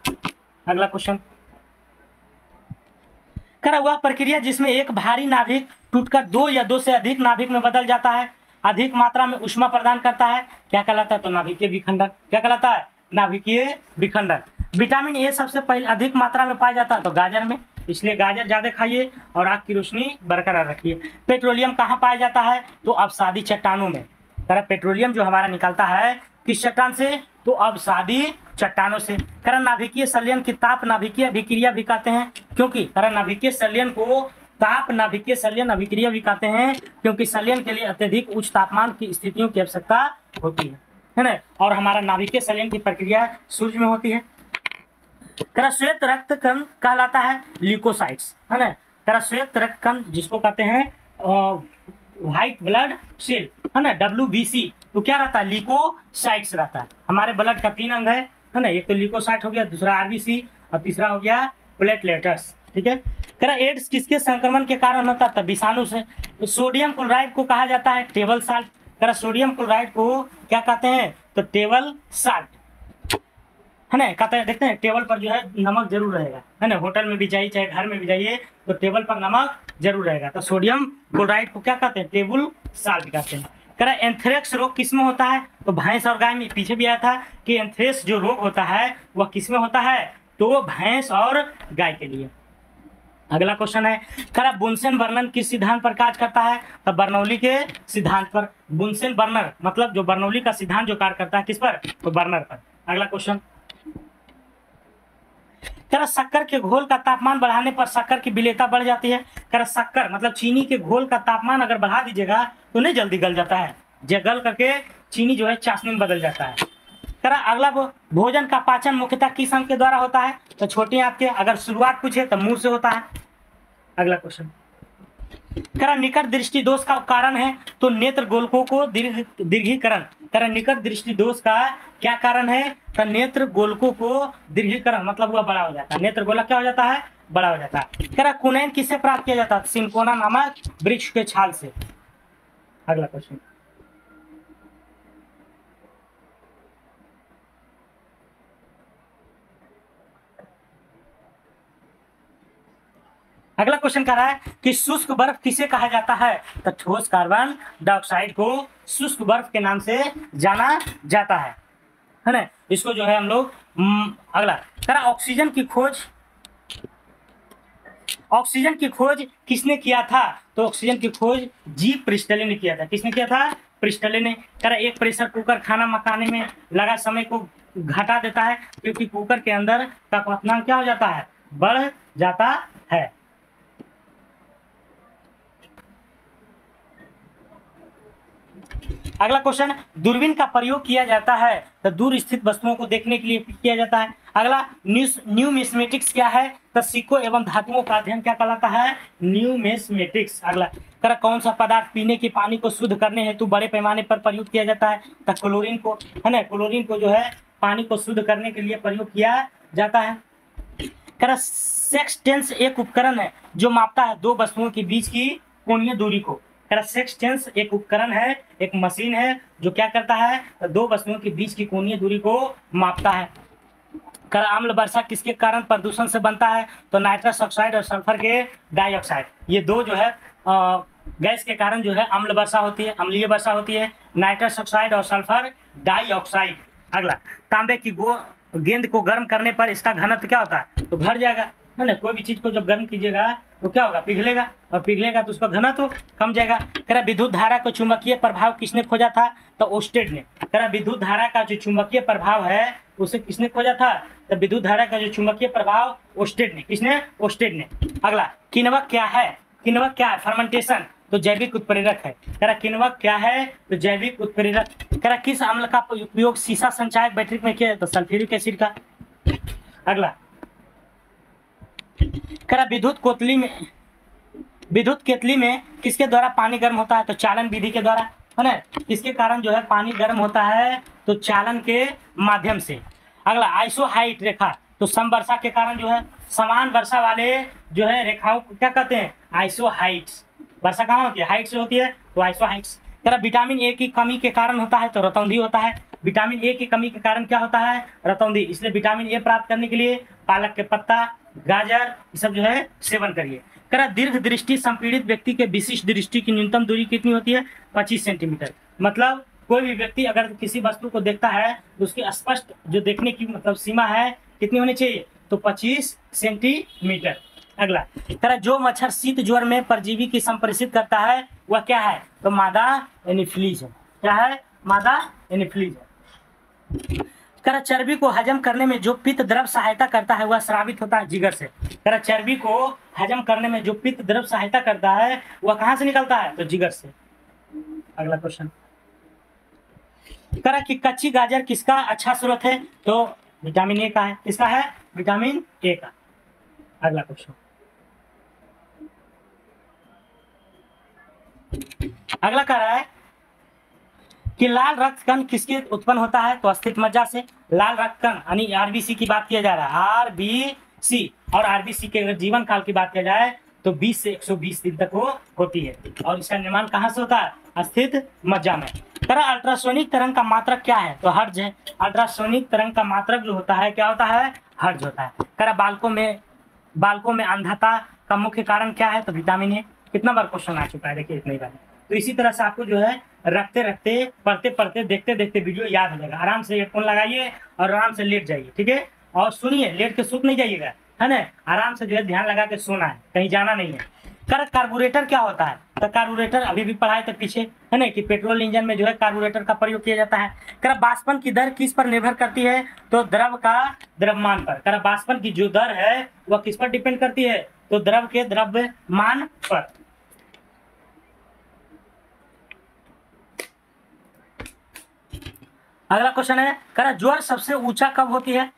अगला क्वेश्चन, करा वह प्रक्रिया जिसमें एक भारी नाभिक टूटकर दो या दो से अधिक नाभिक में बदल जाता है, अधिक मात्रा में ऊष्मा प्रदान करता है, क्या कहलाता है? तो नाभिकीय विखंडन। क्या कहलाता है? नाभिकीय विखंडन। विटामिन ए सबसे पहले अधिक मात्रा में पाया जाता है तो गाजर में, इसलिए गाजर ज्यादा खाइए और आंख की रोशनी बरकरार रखिए। पेट्रोलियम कहाँ पाया जाता है? तो अवसादी चट्टानों में। पेट्रोलियम जो हमारा निकलता है किस चट्टान से? तो अवसादी चट्टानों से। नाभिकीय संलयन की ताप नाभिकीय अभिक्रिया भी कहते हैं, क्योंकि नाभिकीय संलयन को ताप नाभिकीय संलयन अभिक्रिया भी कहते हैं, क्योंकि संलयन के लिए अत्यधिक उच्च तापमान की स्थितियों की आवश्यकता होती है ना। और हमारा नाभिकीय संलयन की प्रक्रिया सूर्य में होती है। श्वेत रक्त कण कहलाता है ल्यूकोसाइट्स, है ना। श्वेत रक्त कण जिसको कहते हैं व्हाइट ब्लड सेल, है ना, WBC, तो क्या रहता है? ल्यूकोसाइट्स रहता है। हमारे ब्लड का 3 अंग है ना, एक तो ल्यूकोसाइट हो गया, दूसरा RBC और तीसरा हो गया प्लेटलेट्स। ठीक है। एड्स किसके संक्रमण के कारण होता है? विषाणु से। तो सोडियम क्लोराइड को कहा जाता है टेबल साल्ट। सोडियम क्लोराइड को क्या कहते हैं? तो टेबल साल्ट, है ना। कहते हैं, देखते हैं टेबल पर जो है नमक जरूर रहेगा, है ना। होटल में भी जाइए चाहे घर में भी जाइए तो टेबल पर नमक जरूर रहेगा। तो सोडियम क्लोराइड को क्या कहते हैं? टेबल साल्ट कहते हैं। एंथ्रेक्स रोग किसमें होता है? तो भैंस और गाय में। पीछे भी आया था कि एंथ्रेक्स जो रोग होता है वह किसमें होता है? तो भैंस और गाय के लिए। अगला क्वेश्चन है, बुनसेन बर्नर किस सिद्धांत पर कार्य करता है? तो बर्नौली के सिद्धांत पर। बुनसेन बर्नर मतलब जो बर्नौली का सिद्धांत जो कार्य करता है किस पर? तो बर्नर पर। अगला क्वेश्चन, शक्कर के घोल का तापमान बढ़ाने पर शक्कर की विलेयता बढ़ जाती है। शक्कर मतलब चीनी के घोल का तापमान अगर बढ़ा दीजिएगा तो नहीं जल्दी गल जाता है, गल करके चीनी जो है चाशनी में बदल जाता है। अगला भोजन का पाचन मुख्यतः किस अंग के द्वारा होता है? तो छोटे आंत के। अगर शुरुआत पूछे तो मुंह से होता है। अगला क्वेश्चन, निकट दृष्टि दोष का कारण है? तो नेत्र गोलकों को दीर्घीकरण। निकट दृष्टि दोष का क्या कारण है? तो नेत्र गोलकों को दीर्घीकरण मतलब वह बड़ा हो जाता है। नेत्र गोलक क्या हो जाता है? बड़ा हो जाता है। कुनैन किससे प्राप्त किया जाता है? सिंकोना नामक वृक्ष के छाल से। अगला क्वेश्चन, अगला क्वेश्चन कह रहा है कि शुष्क बर्फ किसे कहा जाता है? तो ठोस कार्बन डाइऑक्साइड को शुष्क बर्फ के नाम से जाना जाता है ना। इसको जो है हम लोग अगला ऑक्सीजन की खोज किसने किया था? तो ऑक्सीजन की खोज जी प्रिस्टले ने किया था। किसने किया था? प्रिस्टले ने। एक प्रेशर कुकर खाना पकाने में लगा समय को घटा देता है, क्योंकि कुकर के अंदर का क्वथनांक क्या हो जाता है? बढ़ जाता है। अगला क्वेश्चन, दूरबीन का प्रयोग किया जाता है तो दूर स्थित वस्तुओं को देखने के लिए किया जाता है। अगला न्यूमिस्मेटिक्स क्या है? तो सिक्कों एवं धातुओं का अध्ययन क्या कहलाता है? न्यूमिस्मेटिक्स। अगला कौन सा पदार्थ पीने के पानी को शुद्ध करने हेतु बड़े पैमाने पर प्रयोग किया जाता है? तो क्लोरीन को, है ना। क्लोरीन को जो है पानी को शुद्ध करने के लिए प्रयोग किया जाता है। सेक्सटेंस एक उपकरण है जो मापता है दो वस्तुओं के बीच की कोणीय दूरी को। सेक्सटेंस एक उपकरण है, एक मशीन है जो क्या करता है? तो दो वस्तुओं के बीच की कोणीय दूरी को मापता है। अम्ल वर्षा किसके कारण प्रदूषण से बनता है? तो नाइट्रस ऑक्साइड और सल्फर के डाइऑक्साइड, ये दो जो है गैस के कारण जो है अम्ल वर्षा होती है, अम्लीय वर्षा होती है। नाइट्रस ऑक्साइड और सल्फर डाइऑक्साइड। अगला, तांबे की गेंद को गर्म करने पर इसका घनत्व क्या होता है? तो घट जाएगा, है ना। कोई भी चीज को जब गर्म कीजिएगा तो क्या होगा? पिघलेगा, और पिघलेगा तो उसका घनत्व कम जाएगा। विद्युत धारा को चुंबकीय प्रभाव किसने खोजा था? तो ओस्टेड ने। विद्युत धारा का जो चुंबकीय प्रभाव है उसे किसने खोजा था? तो विद्युत धारा का जो चुंबकीय प्रभाव ओस्टेड ने। किसने? ओस्टेड ने। अगला, किण्वक क्या है? किण्वक क्या है? फर्मेंटेशन, तो जैविक उत्प्रेरक है। किण्वक क्या है? तो जैविक उत्प्रेरक। किस अम्ल का उपयोग सीसा संचायक बैटरी में किया? तो सल्फ्यूरिक एसिड का। अगला, विद्युत केतली में किसके द्वारा पानी गर्म होता है? तो चालन विधि के द्वारा, है ना। किसके कारण जो है पानी गर्म होता है? तो चालन के माध्यम से। अगला, आइसोहाइट रेखा, तो समवर्षा के कारण जो है समान वर्षा वाले जो है रेखाओं को क्या कहते हैं? आइसोहाइट्स। वर्षा कहाँ होती है? हाइट से होती है, तो आइसोहाइट्स। विटामिन ए की कमी के कारण होता है? तो रतौंधी होता है। विटामिन ए की कमी के कारण क्या होता है? रतौंधी। इसलिए विटामिन ए प्राप्त करने के लिए पालक के पत्ता, गाजर ये सब जो है सेवन करिए। करा दीर्घ दृष्टि संपीड़ित व्यक्ति के विशिष्ट दृष्टि की न्यूनतम दूरी कितनी होती है? 25 सेंटीमीटर। मतलब कोई भी व्यक्ति अगर किसी वस्तु को देखता है तो उसकी स्पष्ट जो देखने की मतलब सीमा है कितनी होनी चाहिए? तो 25 सेंटीमीटर। अगला करा जो मच्छर शीत ज्वर में परजीवी की संप्रेषित करता है वह क्या है? तो मादा एनोफिलीज है। क्या है? मादा एनोफिलीज है। करा चर्बी को हजम करने में जो पित्त द्रव सहायता करता है वह स्रावित होता है जिगर से। करा चर्बी को हजम करने में जो पित्त द्रव सहायता करता है वह कहां से निकलता है? तो जिगर से। अगला क्वेश्चन करा कि कच्ची गाजर किसका अच्छा स्रोत है? तो विटामिन ए का है। किसका है? विटामिन ए का। अगला क्वेश्चन अगला कह रहा है कि लाल रक्त कण किसके उत्पन्न होता है? तो अस्थित मज्जा से। लाल रक्त कण यानी आरबीसी की बात किया जा रहा है, आरबीसी। और आरबीसी के अगर जीवन काल की बात किया जाए तो 20 से 120 दिन तक वो होती है। और इसका निर्माण कहाँ से होता है? अस्थित मज्जा में। करा अल्ट्रासोनिक तरंग का मात्रक क्या है? तो हर्ट्ज है। अल्ट्रासोनिक तरंग का मात्रक जो होता है क्या होता है? हर्ट्ज होता है। करा बालकों में अंधता का मुख्य कारण क्या है? तो विटामिन ए। कितना बार क्वेश्चन आ चुका है, देखिए इतनी बार। तो इसी तरह से आपको जो है रखते रखते पढ़ते पढ़ते देखते देखते वीडियो याद हो जाएगा। आराम से हेडफोन लगाइए और आराम से लेट जाइए, ठीक है? और सुनिए, लेट के सूत नहीं जाइएगा, है ना? आराम से जो है ध्यान लगा के सोना है, कहीं जाना नहीं है। कार्बोरेटर क्या होता है? तो कार्बोरेटर अभी भी पढ़ाए थे पीछे, है ना, कि पेट्रोल इंजन में जो है कार्बोरेटर का प्रयोग किया जाता है। वाष्पन की दर किस पर निर्भर करती है? तो द्रव का द्रव्यमान पर। वाष्पन की जो दर है वह किस पर डिपेंड करती है? तो द्रव के द्रव्यमान पर। अगला क्वेश्चन है ज्वर सबसे ऊंचा कब होती है?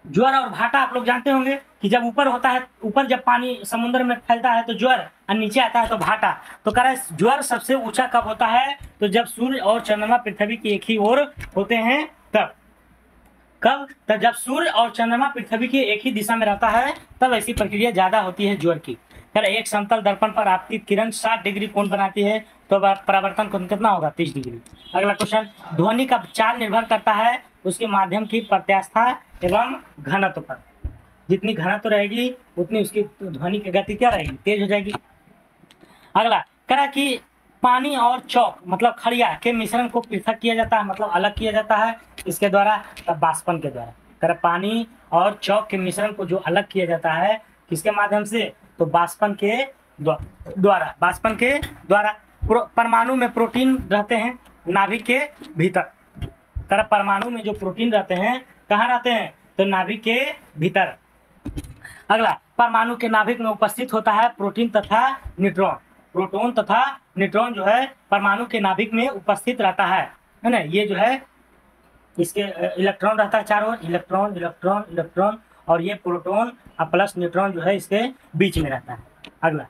ज्वर और भाटा आप लोग जानते होंगे कि जब ऊपर होता है, ऊपर जब पानी समुद्र में फैलता है तो ज्वर, और नीचे आता है तो भाटा। तो ज्वर सबसे ऊंचा कब होता है? तो जब सूर्य और चंद्रमा पृथ्वी की एक ही ओर होते हैं तब। कब? तब जब सूर्य और चंद्रमा पृथ्वी की एक ही दिशा में रहता है तब ऐसी प्रक्रिया ज्यादा होती है ज्वर की। एक समतल दर्पण पर आपतित किरण 60 डिग्री कोण बनाती है तो परावर्तन कोण कितना होगा? 30 डिग्री। अगला क्वेश्चन ध्वनि का चाल निर्भर करता है उसके माध्यम की प्रत्यास्था एवं घनत्व पर। जितनी घनत्व रहेगी उतनी उसकी ध्वनि की गति क्या रहेगी? तेज हो जाएगी। अगला करा कि पानी और चौक मतलब खड़िया के मिश्रण को पृथक किया जाता है, मतलब अलग किया जाता है इसके द्वारा? वाष्पन के द्वारा। करा पानी और चौक के मिश्रण को जो अलग किया जाता है किसके माध्यम से? तो वाष्पन के द्वारा। वाष्पन के द्वारा। परमाणु में प्रोटीन रहते हैं नाभिक के भीतर। परमाणु में जो प्रोटीन रहते हैं कहाँ रहते हैं? तो नाभिक के भीतर। अगला परमाणु के नाभिक में उपस्थित होता है प्रोटीन तथा न्यूट्रॉन। प्रोटॉन तथा न्यूट्रॉन जो है परमाणु के नाभिक में उपस्थित रहता है ना? ये जो है इसके इलेक्ट्रॉन रहता है चारों ओर, इलेक्ट्रॉन इलेक्ट्रॉन इलेक्ट्रॉन, और ये प्रोटॉन और प्लस न्यूट्रॉन जो है इसके बीच में रहता है। अगला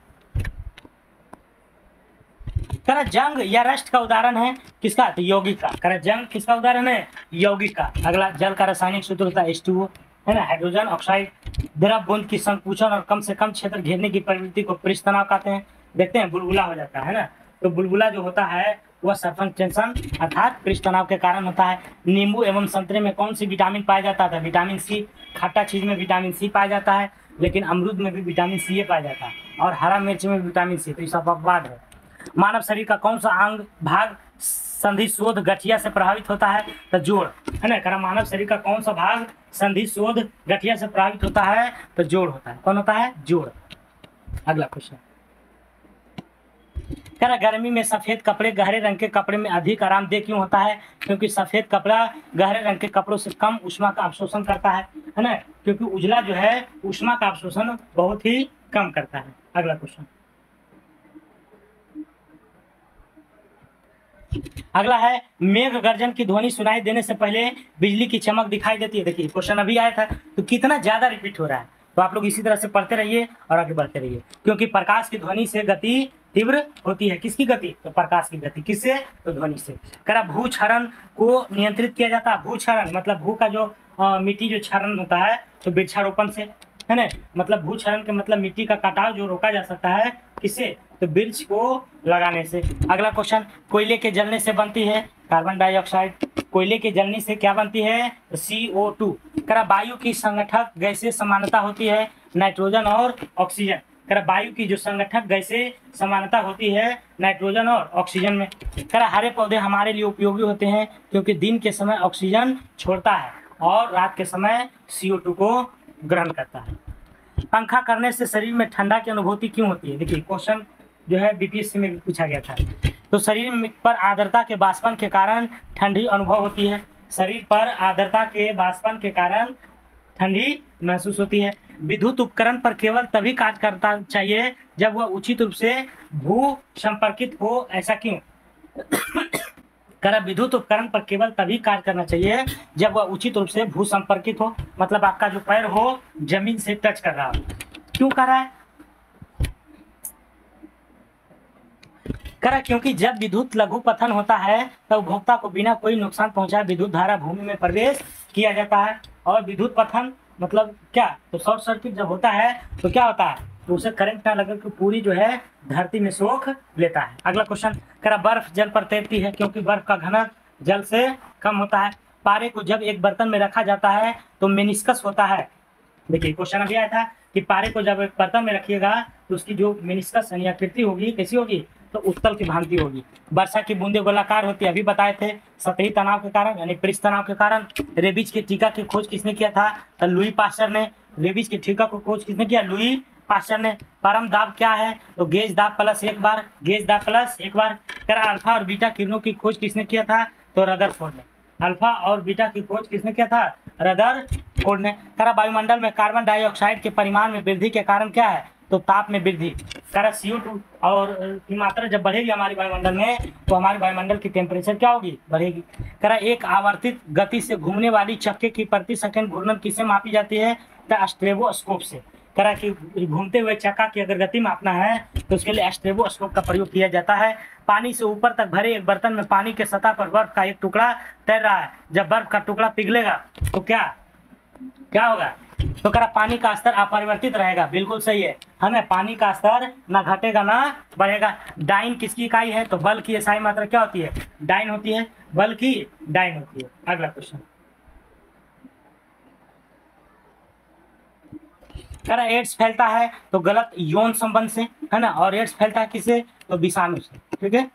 जंग या रस्ट का उदाहरण है किसका? तो यौगिक का। जंग किसका उदाहरण है? यौगिक का। अगला जल का रासायनिक सूत्र होता है H2O, है ना, हाइड्रोजन ऑक्साइड। द्रव बूंद की संकुचन और कम से कम क्षेत्र घेरने की प्रवृत्ति को पृष्ठ तनाव कहते हैं। देखते हैं बुलबुला हो जाता है ना, तो बुलबुला जो होता है वह सरफेस टेंशन अर्थात पृष्ठ तनाव के कारण होता है। नींबू एवं संतरे में कौन सी विटामिन पाया जाता है? Vitamin C. खट्टा चीज में विटामिन सी पाया जाता है, लेकिन अमरूद में भी विटामिन सी पाया जाता है, और हरा मिर्च में विटामिन सी। तो ये सब अपवाद है। मानव शरीर का कौन सा अंग भाग संधि शोध गठिया से प्रभावित होता है? तो जोड़, है ना। मानव शरीर का कौन सा भाग संधि शोध गठिया से प्रभावित होता है? तो जोड़ होता है। कौन होता है? जोड़। अगला क्वेश्चन गर्मी में सफेद कपड़े गहरे रंग के कपड़े में अधिक आरामदेह क्यों होता है? क्योंकि सफेद कपड़ा गहरे रंग के कपड़ों से कम ऊष्मा का अवशोषण करता है ना, क्योंकि उजला जो है ऊष्मा का अवशोषण बहुत ही कम करता है। अगला क्वेश्चन अगला है मेघ गर्जन की ध्वनि सुनाई देने से पहले बिजली की चमक दिखाई देती है। देखिए क्वेश्चन अभी आया था, तो कितना ज्यादा रिपीट हो रहा है। तो आप लोग इसी तरह से पढ़ते रहिए और आगे बढ़ते रहिए, क्योंकि प्रकाश की ध्वनि से गति तीव्र होती है। किसकी गति? तो प्रकाश की गति। किससे? तो ध्वनि से। भूक्षरण को नियंत्रित किया जाता है। भूक्षरण मतलब भू का जो मिट्टी जो क्षरण होता है तो वृक्षारोपण से, है ना। मतलब भूक्षरण के मतलब मिट्टी का कटाव जो रोका जा सकता है किससे? तो वृक्ष को लगाने से। अगला क्वेश्चन कोयले के जलने से बनती है कार्बन डाइऑक्साइड। कोयले के जलने से क्या बनती है? CO2। वायु की संगठक गैसीय समानता होती है नाइट्रोजन और ऑक्सीजन। करा वायु की जो संगठक गैसें समानता होती है नाइट्रोजन और ऑक्सीजन में। करा हरे पौधे हमारे लिए उपयोगी होते हैं क्योंकि दिन के समय ऑक्सीजन छोड़ता है और रात के समय CO2 को ग्रहण करता है। पंखा करने से शरीर में ठंडा की अनुभूति क्यों होती है? देखिए क्वेश्चन जो है बीपीएससी में भी पूछा गया था। तो शरीर पर आर्द्रता के वाष्पन के कारण ठंडी अनुभव होती है। शरीर पर आर्द्रता के वाष्पन के कारण ठंडी महसूस होती है। विद्युत उपकरण पर केवल तभी कार्य करना चाहिए जब वह उचित रूप से भू संपर्कित हो, ऐसा क्यों? करा विद्युत उपकरण पर केवल तभी कार्य करना चाहिए जब वह उचित रूप से भू संपर्कित हो, मतलब आपका जो पैर हो जमीन से टच कर रहा हो। क्यों कर रहा है? करा क्योंकि जब विद्युत लघु पतन होता है तब उपभोक्ता को बिना कोई नुकसान पहुंचाए विद्युत धारा भूमि में प्रवेश किया जाता है। और विद्युत पतन मतलब क्या? तो शॉर्ट सर्किट जब होता है तो क्या होता है? तो उसे करंट ना लगकर के पूरी जो है धरती में सोख लेता है। अगला क्वेश्चन, करा बर्फ जल पर तैरती है क्योंकि बर्फ का घनत्व जल से कम होता है। पारे को जब एक बर्तन में रखा जाता है तो मेनिस्कस होता है। देखिए क्वेश्चन अभी आया था कि पारे को जब एक बर्तन में रखिएगा तो उसकी जो मेनिस्कस यानी आकृति होगी कैसी होगी? तो उत्तल की भांति होगी। वर्षा की बूंदें गोलाकार होती है, अभी बताए थे, सतही तनाव के कारण यानी पृष्ठ तनाव के कारण। रेबीज के टीका की खोज किसने किया था? तो लुई पास्चर ने। रेबीज के टीका को खोज किसने किया? लुई पास्चर ने। परम दाब क्या है? तो गेज दाब प्लस एक बार, गेज दाब प्लस एक बार। करा अल्फा और बीटा किरणों की खोज किसने किया था? तो रदरफोर्ड ने। अल्फा और बीटा की खोज किसने किया था? रदरफोर्ड ने। करा वायुमंडल में कार्बन डाइऑक्साइड के परिमाण में वृद्धि के कारण क्या है? तो ताप में वृद्धि। करा CO2 और की मात्रा जब बढ़ेगी हमारे वायुमंडल में तो हमारे वायुमंडल की टेम्परेचर क्या होगी? बढ़ेगी। करा एक आवर्तित गति से घूमने वाली चक्के की प्रति सेकंड घूर्णन किससे मापी जाती है? तो स्ट्रेबोस्कोप से। करा कि घूमते हुए चक्का की अगर गति मापना है तो उसके लिए स्ट्रेबोस्कोप का प्रयोग किया जाता है। पानी से ऊपर तक भरे एक बर्तन में पानी के सतह पर बर्फ का एक टुकड़ा तैर रहा है। जब बर्फ का टुकड़ा पिघलेगा तो क्या होगा? तो करा पानी का स्तर अपरिवर्तित रहेगा। बिल्कुल सही है ना, पानी का स्तर ना घटेगा ना बढ़ेगा। डाइन किसकी इकाई है? तो बल की एसआई मात्रा क्या होती है? डाइन होती है। बल की डाइन होती है। अगला क्वेश्चन, करा एड्स फैलता है तो गलत यौन संबंध से, है ना, और एड्स फैलता है किससे? तो विषाणु से। ठीक है।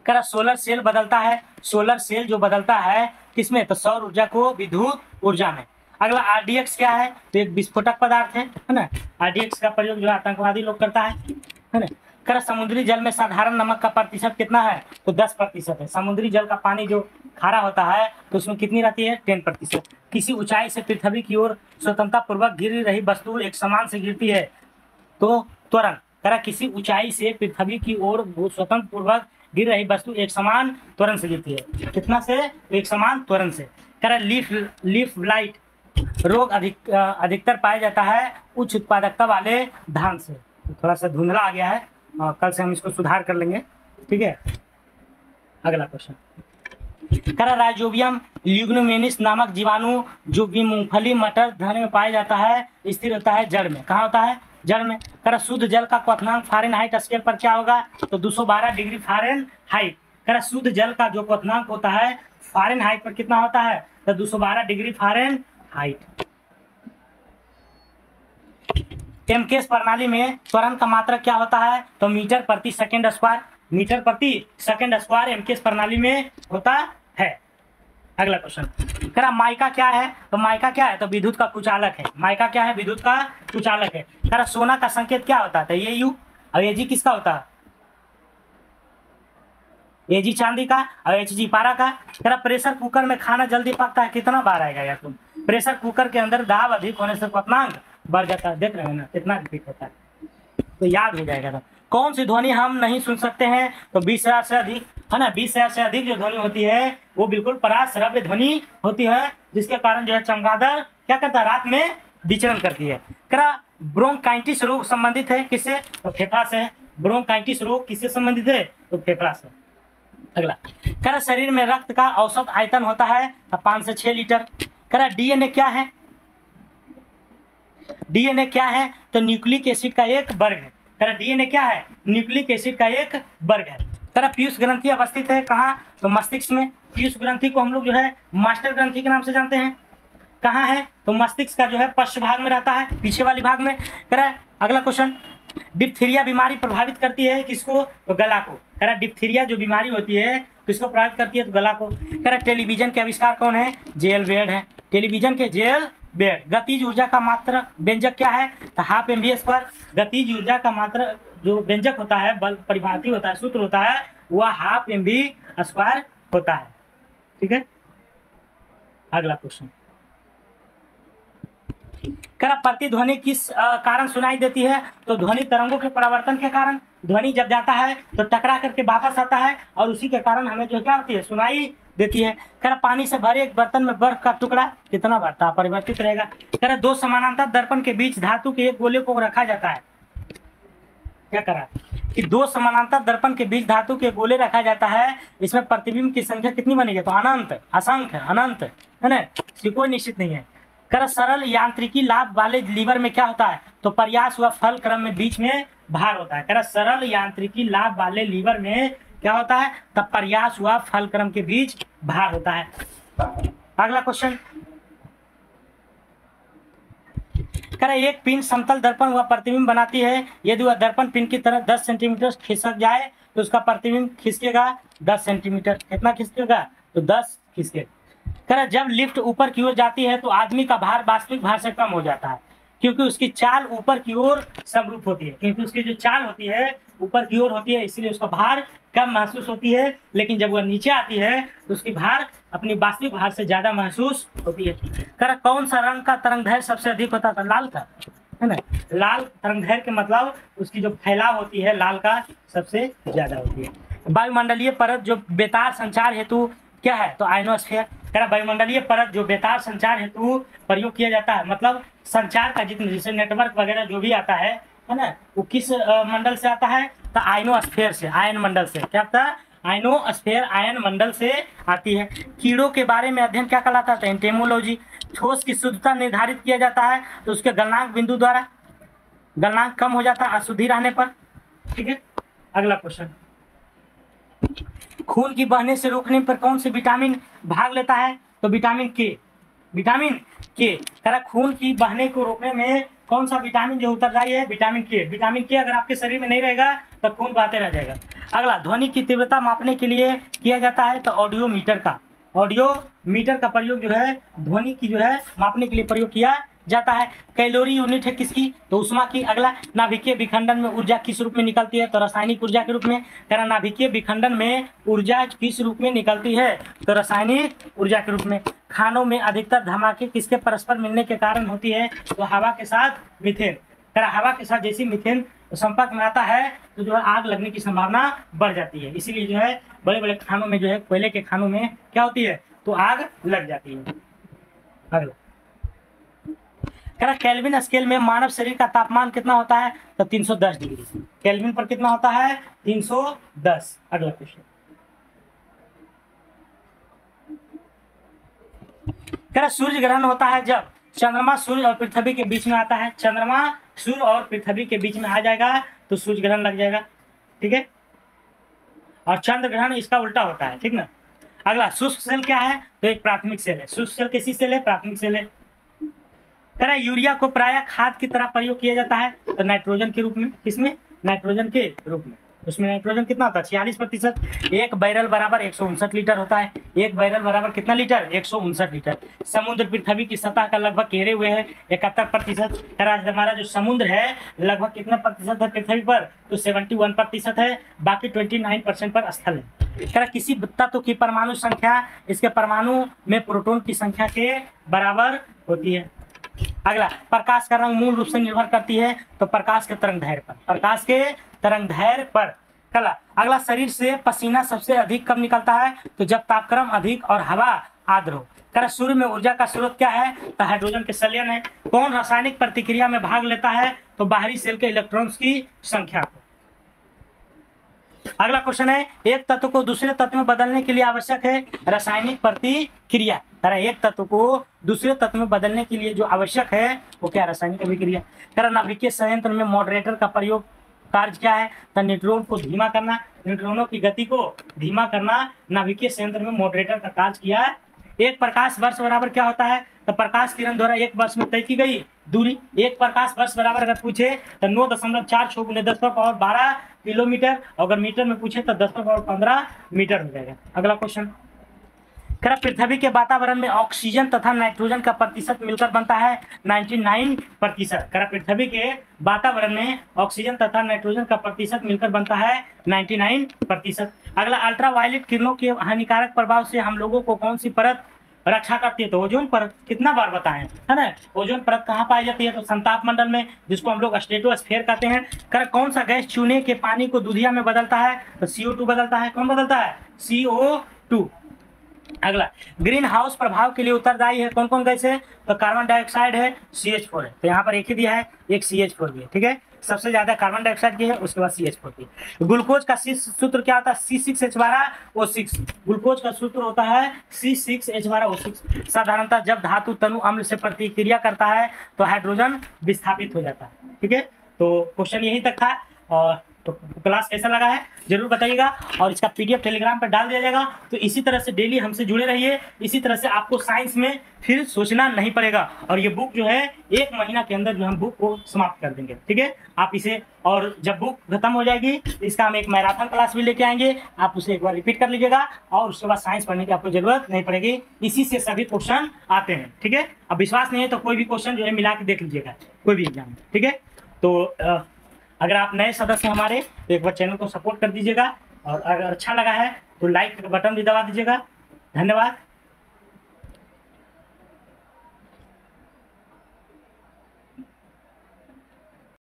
करा सोलर सेल बदलता है, सोलर सेल जो बदलता है किसमें? तो सौर ऊर्जा को विद्युत ऊर्जा में। अगला RDX क्या है? तो एक विस्फोटक पदार्थ है ना। RDX का प्रयोग जो आतंकवादी लोग करता है ना। करा समुद्री जल में साधारण नमक का प्रतिशत कितना है? तो 10% है। समुद्री जल का पानी जो खारा होता है तो उसमें कितनी रहती है? 10%। किसी ऊंचाई से पृथ्वी की ओर स्वतंत्रता पूर्वक गिर रही वस्तु एक समान से गिरती है तो त्वरण। करा किसी ऊंचाई से पृथ्वी की ओर स्वतंत्र पूर्वक गिर रही वस्तु एक समान त्वरण से गिरती है। कितना से? एक समान त्वरण से। करा लीफ ब्लाइट रोग अधिकतर पाया जाता है उच्च उत्पादकता वाले धान से। थोड़ा सा धुंधला आ गया है, कल से हम इसको सुधार कर लेंगे। ठीक है। अगला क्वेश्चन, करा राइजोबियम ल्यूग्नोमेनिस नामक जीवाणु जो कि मूंगफली मटर धन में पाया जाता है स्थिर होता है जड़ में। कहाँ होता है? जड़ में। करा शुद्ध जल का क्वथनांक फ़ारेनहाइट स्केल पर क्या होगा? तो 212 डिग्री फ़ारेनहाइट। करा शुद्ध जल का जो क्वथनांक होता है फ़ारेनहाइट पर कितना होता है? तो 212 डिग्री फ़ारेनहाइट। एमकेएस प्रणाली में त्वरण का मात्रक क्या होता है? तो मीटर प्रति सेकंड स्क्वायर। मीटर प्रति सेकंड स्क्वायर एमकेएस प्रणाली में होता है। अगला क्वेश्चन, करा माइका क्या है? तो माइका क्या है? तो विद्युत का कुचालक है। माइका क्या है? विद्युत का कुचालक है। करा सोना का संकेत क्या होता है? तो ये यू। और ये जी किसका होता है? ये जी चांदी का और एच जी पारा का। करा प्रेशर कुकर में खाना जल्दी पकता है कितना बार आएगा यार तुम? प्रेशर कुकर के अंदर दाब अधिक होने से क्वथनांक बढ़ जाता है। देख रहे हो ना कितना अधिक होता है, तो याद हो जाएगा ना। कौन सी ध्वनि हम नहीं सुन सकते हैं? तो 20,000 से अधिक, है ना। 20,000 से अधिक जो ध्वनि होती है वो बिल्कुल पराश्रव्य ध्वनि होती है, जिसके कारण जो है चमगादड़ क्या करता है? रात में विचरण करती है। करा ब्रोंकाइटिस रोग संबंधित है किससे? तो फेफड़ा से। ब्रोंकाइटिस रोग किससे संबंधित है? तो फेफड़ा से। अगला, करा शरीर में रक्त का औसत आयतन होता है 5 से 6 लीटर। करा डीएनए क्या है? डीएनए क्या है? तो न्यूक्लिक एसिड का एक वर्ग है। करा डीएनए क्या है? न्यूक्लिक एसिड का एक वर्ग है। करा पीयूष ग्रंथि अवस्थित है कहाँ? तो मस्तिष्क में। पीयूष ग्रंथि को हम लोग जो है मास्टर ग्रंथि के नाम से जानते हैं। कहाँ है, तो मस्तिष्क का जो है पश्च भाग में रहता है, पीछे वाली भाग में। कह रहा है अगला क्वेश्चन, डिप्थीरिया बीमारी प्रभावित करती है किसको, तो गला को। कह रहा है डिप्थीरिया जो बीमारी होती है किसको प्रभावित करती है, तो गला को। कह रहा है टेलीविजन के आविष्कार कौन है, जेएल बेड है, टेलीविजन के जेएल बेड। गतिज ऊर्जा का मात्रक व्यंजक क्या है, तो हाफ एमवी स्क्वायर। गतिज ऊर्जा का मात्रक जो व्यंजक होता है, बल परिभाषी होता है, सूत्र होता है, वह हाफ एमवी स्क्वायर होता है। ठीक है, अगला क्वेश्चन, कह रहा प्रतिध्वनि किस कारण सुनाई देती है, तो ध्वनि तरंगों के परावर्तन के कारण। ध्वनि जब जाता है तो टकरा करके वापस आता है और उसी के कारण हमें जो क्या होती है, सुनाई देती है। कह रहा पानी से भरे एक बर्तन में बर्फ का टुकड़ा कितना बढ़ता परिवर्तित रहेगा। कह रहा दो समानांतर दर्पण के बीच धातु के एक गोले को रखा जाता है। क्या करा कि दो समानांतर दर्पण के बीच धातु के गोले रखा जाता है, इसमें प्रतिबिंब की संख्या कितनी बनेगी, तो अनंत, असंख्य, अनंत, है ना, कोई निश्चित नहीं है। कर सरल यांत्रिकी लाभ वाले लीवर में क्या होता है, तो प्रयास व फल क्रम में बीच में भार होता है। कह रहा सरल यांत्रिकी लाभ वाले लीवर में क्या होता है, तब प्रयास व फल क्रम के बीच भार होता है। अगला क्वेश्चन, कह रहा एक पिन समतल दर्पण व प्रतिबिंब बनाती है, यदि वह दर्पण पिन की तरह 10 सेंटीमीटर खिसक जाए तो उसका प्रतिबिंब खिसकेगा 10 सेंटीमीटर। कितना खिसकेगा, तो 10 खिसकेगा। कह रहा जब लिफ्ट ऊपर की ओर जाती है तो आदमी का भार वास्तविक भार से कम हो जाता है, क्योंकि उसकी चाल ऊपर की ओर समरूप होती है, क्योंकि उसकी जो चाल होती है ऊपर की ओर होती है, इसलिए उसका भार कम महसूस होती है। लेकिन जब वह नीचे आती है तो उसकी भार अपनी वास्तविक भार से ज्यादा महसूस होती है। कह रहा कौन सा रंग का तरंगदैर्घ्य सबसे अधिक होता था, लाल का, है ना। लाल तरंगदैर्घ्य के मतलब उसकी जो फैलाव होती है लाल का सबसे ज्यादा होती है। वायुमंडलीय परत जो बेतार संचार हेतु क्या है, तो आयनोस्फीयर। कह रहा वायुमंडलीय परत जो बेतार संचार हेतु प्रयोग किया जाता है, मतलब संचार का जितने जैसे नेटवर्क वगैरह जो भी आता है ना, वो किस मंडल से आता है, तो आयनोस्फीयर से, आयन मंडल से। क्या होता है, आयनोस्फीयर आयन मंडल से आती है। कीड़ों के बारे में अध्ययन क्या कहलाता है, एंटेमोलॉजी। ठोस की शुद्धता निर्धारित किया जाता है तो उसके गलनांक बिंदु द्वारा, गलनांक कम हो जाता है अशुद्धि रहने पर। ठीक है, अगला क्वेश्चन, खून की बहने से रोकने पर कौन से विटामिन भाग लेता है, तो विटामिन के, विटामिन के। कह रहा खून की बहने को रोकने में कौन सा विटामिन जो उत्तरदायी है, विटामिन के। विटामिन के अगर आपके शरीर में नहीं रहेगा तो खून बहते रह जाएगा। अगला, ध्वनि की तीव्रता मापने के लिए किया जाता है, तो ऑडियोमीटर का, ऑडियोमीटर का प्रयोग जो है ध्वनि की जो है मापने के लिए प्रयोग किया जाता है। कैलोरी यूनिट है किसकी, तो उष्मा की। अगला, नाभिकीय विखंडन में ऊर्जा किस रूप में निकलती है, तो रासायनिक ऊर्जा के रूप में। कह रहा नाभिकीय विखंडन में ऊर्जा किस रूप में निकलती है, तो रासायनिक ऊर्जा के रूप में। खानों में अधिकतर धमाके किसके परस्पर मिलने के कारण होती है, तो हवा के साथ मीथेन। कह रहा हवा के साथ जैसे मीथेन संपर्क में आता है तो जो है आग लगने की संभावना बढ़ जाती है, इसीलिए जो है बड़े बड़े खानों में जो है कोयले के खानों में क्या होती है, तो आग लग जाती है। अगला, कह रहा केल्विन स्केल में मानव शरीर का तापमान कितना होता है, तो 310 डिग्री। केल्विन पर कितना होता है, 310। अगला क्वेश्चन, कह रहा सूर्य ग्रहण होता है जब चंद्रमा सूर्य और पृथ्वी के बीच में आता है। चंद्रमा सूर्य और पृथ्वी के बीच में आ जाएगा तो सूर्य ग्रहण लग जाएगा। ठीक है, और चंद्र ग्रहण इसका उल्टा होता है। ठीक ना। अगला, शुष्क सेल क्या है, तो एक प्राथमिक सेल है। शुष्क सेल कैसी सेल है, प्राथमिक सेल है। कह रहा यूरिया को प्रायः खाद की तरह प्रयोग किया जाता है, तो नाइट्रोजन के रूप में। किसमें, नाइट्रोजन के रूप में। उसमें नाइट्रोजन कितना होता है, 46%। एक बैरल बराबर 159 लीटर होता है। एक बैरल बराबर कितना लीटर, 159 लीटर। समुद्र पृथ्वी की सतह का लगभग घेरे हुए है 71%। कह रहा हमारा जो समुद्र है लगभग कितना प्रतिशत है पृथ्वी पर, तो 71% है, बाकी 29% पर स्थल है। कह रहा किसी तत्व की परमाणु संख्या इसके परमाणु में प्रोटॉन की संख्या के बराबर होती है। अगला, प्रकाश का रंग मूल रूप से निर्भर करती है, तो प्रकाश के तरंगदैर्घ्य पर, प्रकाश के तरंगदैर्घ्य पर। अगला, शरीर से पसीना सबसे अधिक कब निकलता है, तो जब तापक्रम अधिक और हवा आर्द्र हो। कह सूर्य में ऊर्जा का स्रोत क्या है, तो हाइड्रोजन के संलयन है। कौन रासायनिक प्रतिक्रिया में भाग लेता है, तो बाहरी सेल के इलेक्ट्रॉन्स की संख्या को। अगला क्वेश्चन है, एक तत्व को दूसरे तत्व में बदलने के लिए आवश्यक है रासायनिक प्रतिक्रिया। एक तत्व को दूसरे तत्व में बदलने के लिए जो आवश्यक है वो क्या, रासायनिक अभिक्रिया। नाभिकीय संयंत्र में मॉडरेटर का प्रयोग कार्य क्या है, तो न्यूट्रॉन को धीमा करना, न्यूट्रॉनों की गति को धीमा करना नाभिकीय संयंत्र में मॉडरेटर का कार्य किया है। एक प्रकाश वर्ष बराबर क्या होता है, तो प्रकाश किरण द्वारा एक वर्ष में तय की गई दूरी, एक प्रकाश वर्ष बराबर अगर पूछे तो 9.46 गुने 10⁻12 किलोमीटर, अगर मीटर में पूछे तो 10⁻15 मीटर हो जाएगा। अगला क्वेश्चन, पृथ्वी के वातावरण में ऑक्सीजन तथा नाइट्रोजन का प्रतिशत मिलकर बनता है 99%। पृथ्वी के वातावरण में ऑक्सीजन तथा नाइट्रोजन का प्रतिशत मिलकर बनता है 99%। अगला, अल्ट्रावायलेट किरणों के हानिकारक प्रभाव से हम लोगों को कौन सी परत रक्षा करती है? तो ओजोन परत। कितना बार बताएं, है ना? ओजोन परत कहाँ पाई जाती है? तो संताप मंडल में, जिसको हम लोग स्ट्रेटोस्फीयर कहते हैं। कौन सा गैस चूने के पानी को दूधिया में बदलता है? तो CO2 बदलता है। कौन बदलता है? CO2। अगला, ग्रीन हाउस प्रभाव के लिए उत्तरदायी है कौन कौन गैस है? तो कार्बन डाइऑक्साइड है, CH4 है। तो यहाँ पर एक ही दिया है, एक CH4 भी है, ठीक है। सबसे ज्यादा कार्बन डाइऑक्साइड की है, उसके बाद CH4 की। ग्लूकोज का सूत्र क्या होता है? C6H12O6। ग्लूकोज का सूत्र होता है C6H12O6। साधारणतः जब धातु तनु अम्ल से प्रतिक्रिया करता है तो हाइड्रोजन विस्थापित हो जाता है, ठीक है। तो क्वेश्चन यही तक था। और तो क्लास कैसा लगा है जरूर बताइएगा, और इसका PDF टेलीग्राम पर डाल दिया जाएगा। तो इसी तरह से डेली हमसे जुड़े रहिए, इसी तरह से आपको साइंस में फिर सोचना नहीं पड़ेगा। और ये बुक जो है 1 महीना के अंदर जो हम बुक को समाप्त कर देंगे, ठीक है। आप इसे, और जब बुक खत्म हो जाएगी इसका हम एक मैराथन क्लास भी लेके आएंगे, आप उसे एक बार रिपीट कर लीजिएगा, और उसके बाद साइंस पढ़ने की आपको जरूरत नहीं पड़ेगी। इसी से सभी क्वेश्चन आते हैं, ठीक है। अब विश्वास नहीं है तो कोई भी क्वेश्चन जो है मिला के देख लीजिएगा, कोई भी एग्जाम, ठीक है। तो अगर आप नए सदस्य हमारे, तो एक बार चैनल को सपोर्ट कर दीजिएगा, और अगर अच्छा लगा है तो लाइक का बटन भी दबा दीजिएगा। धन्यवाद।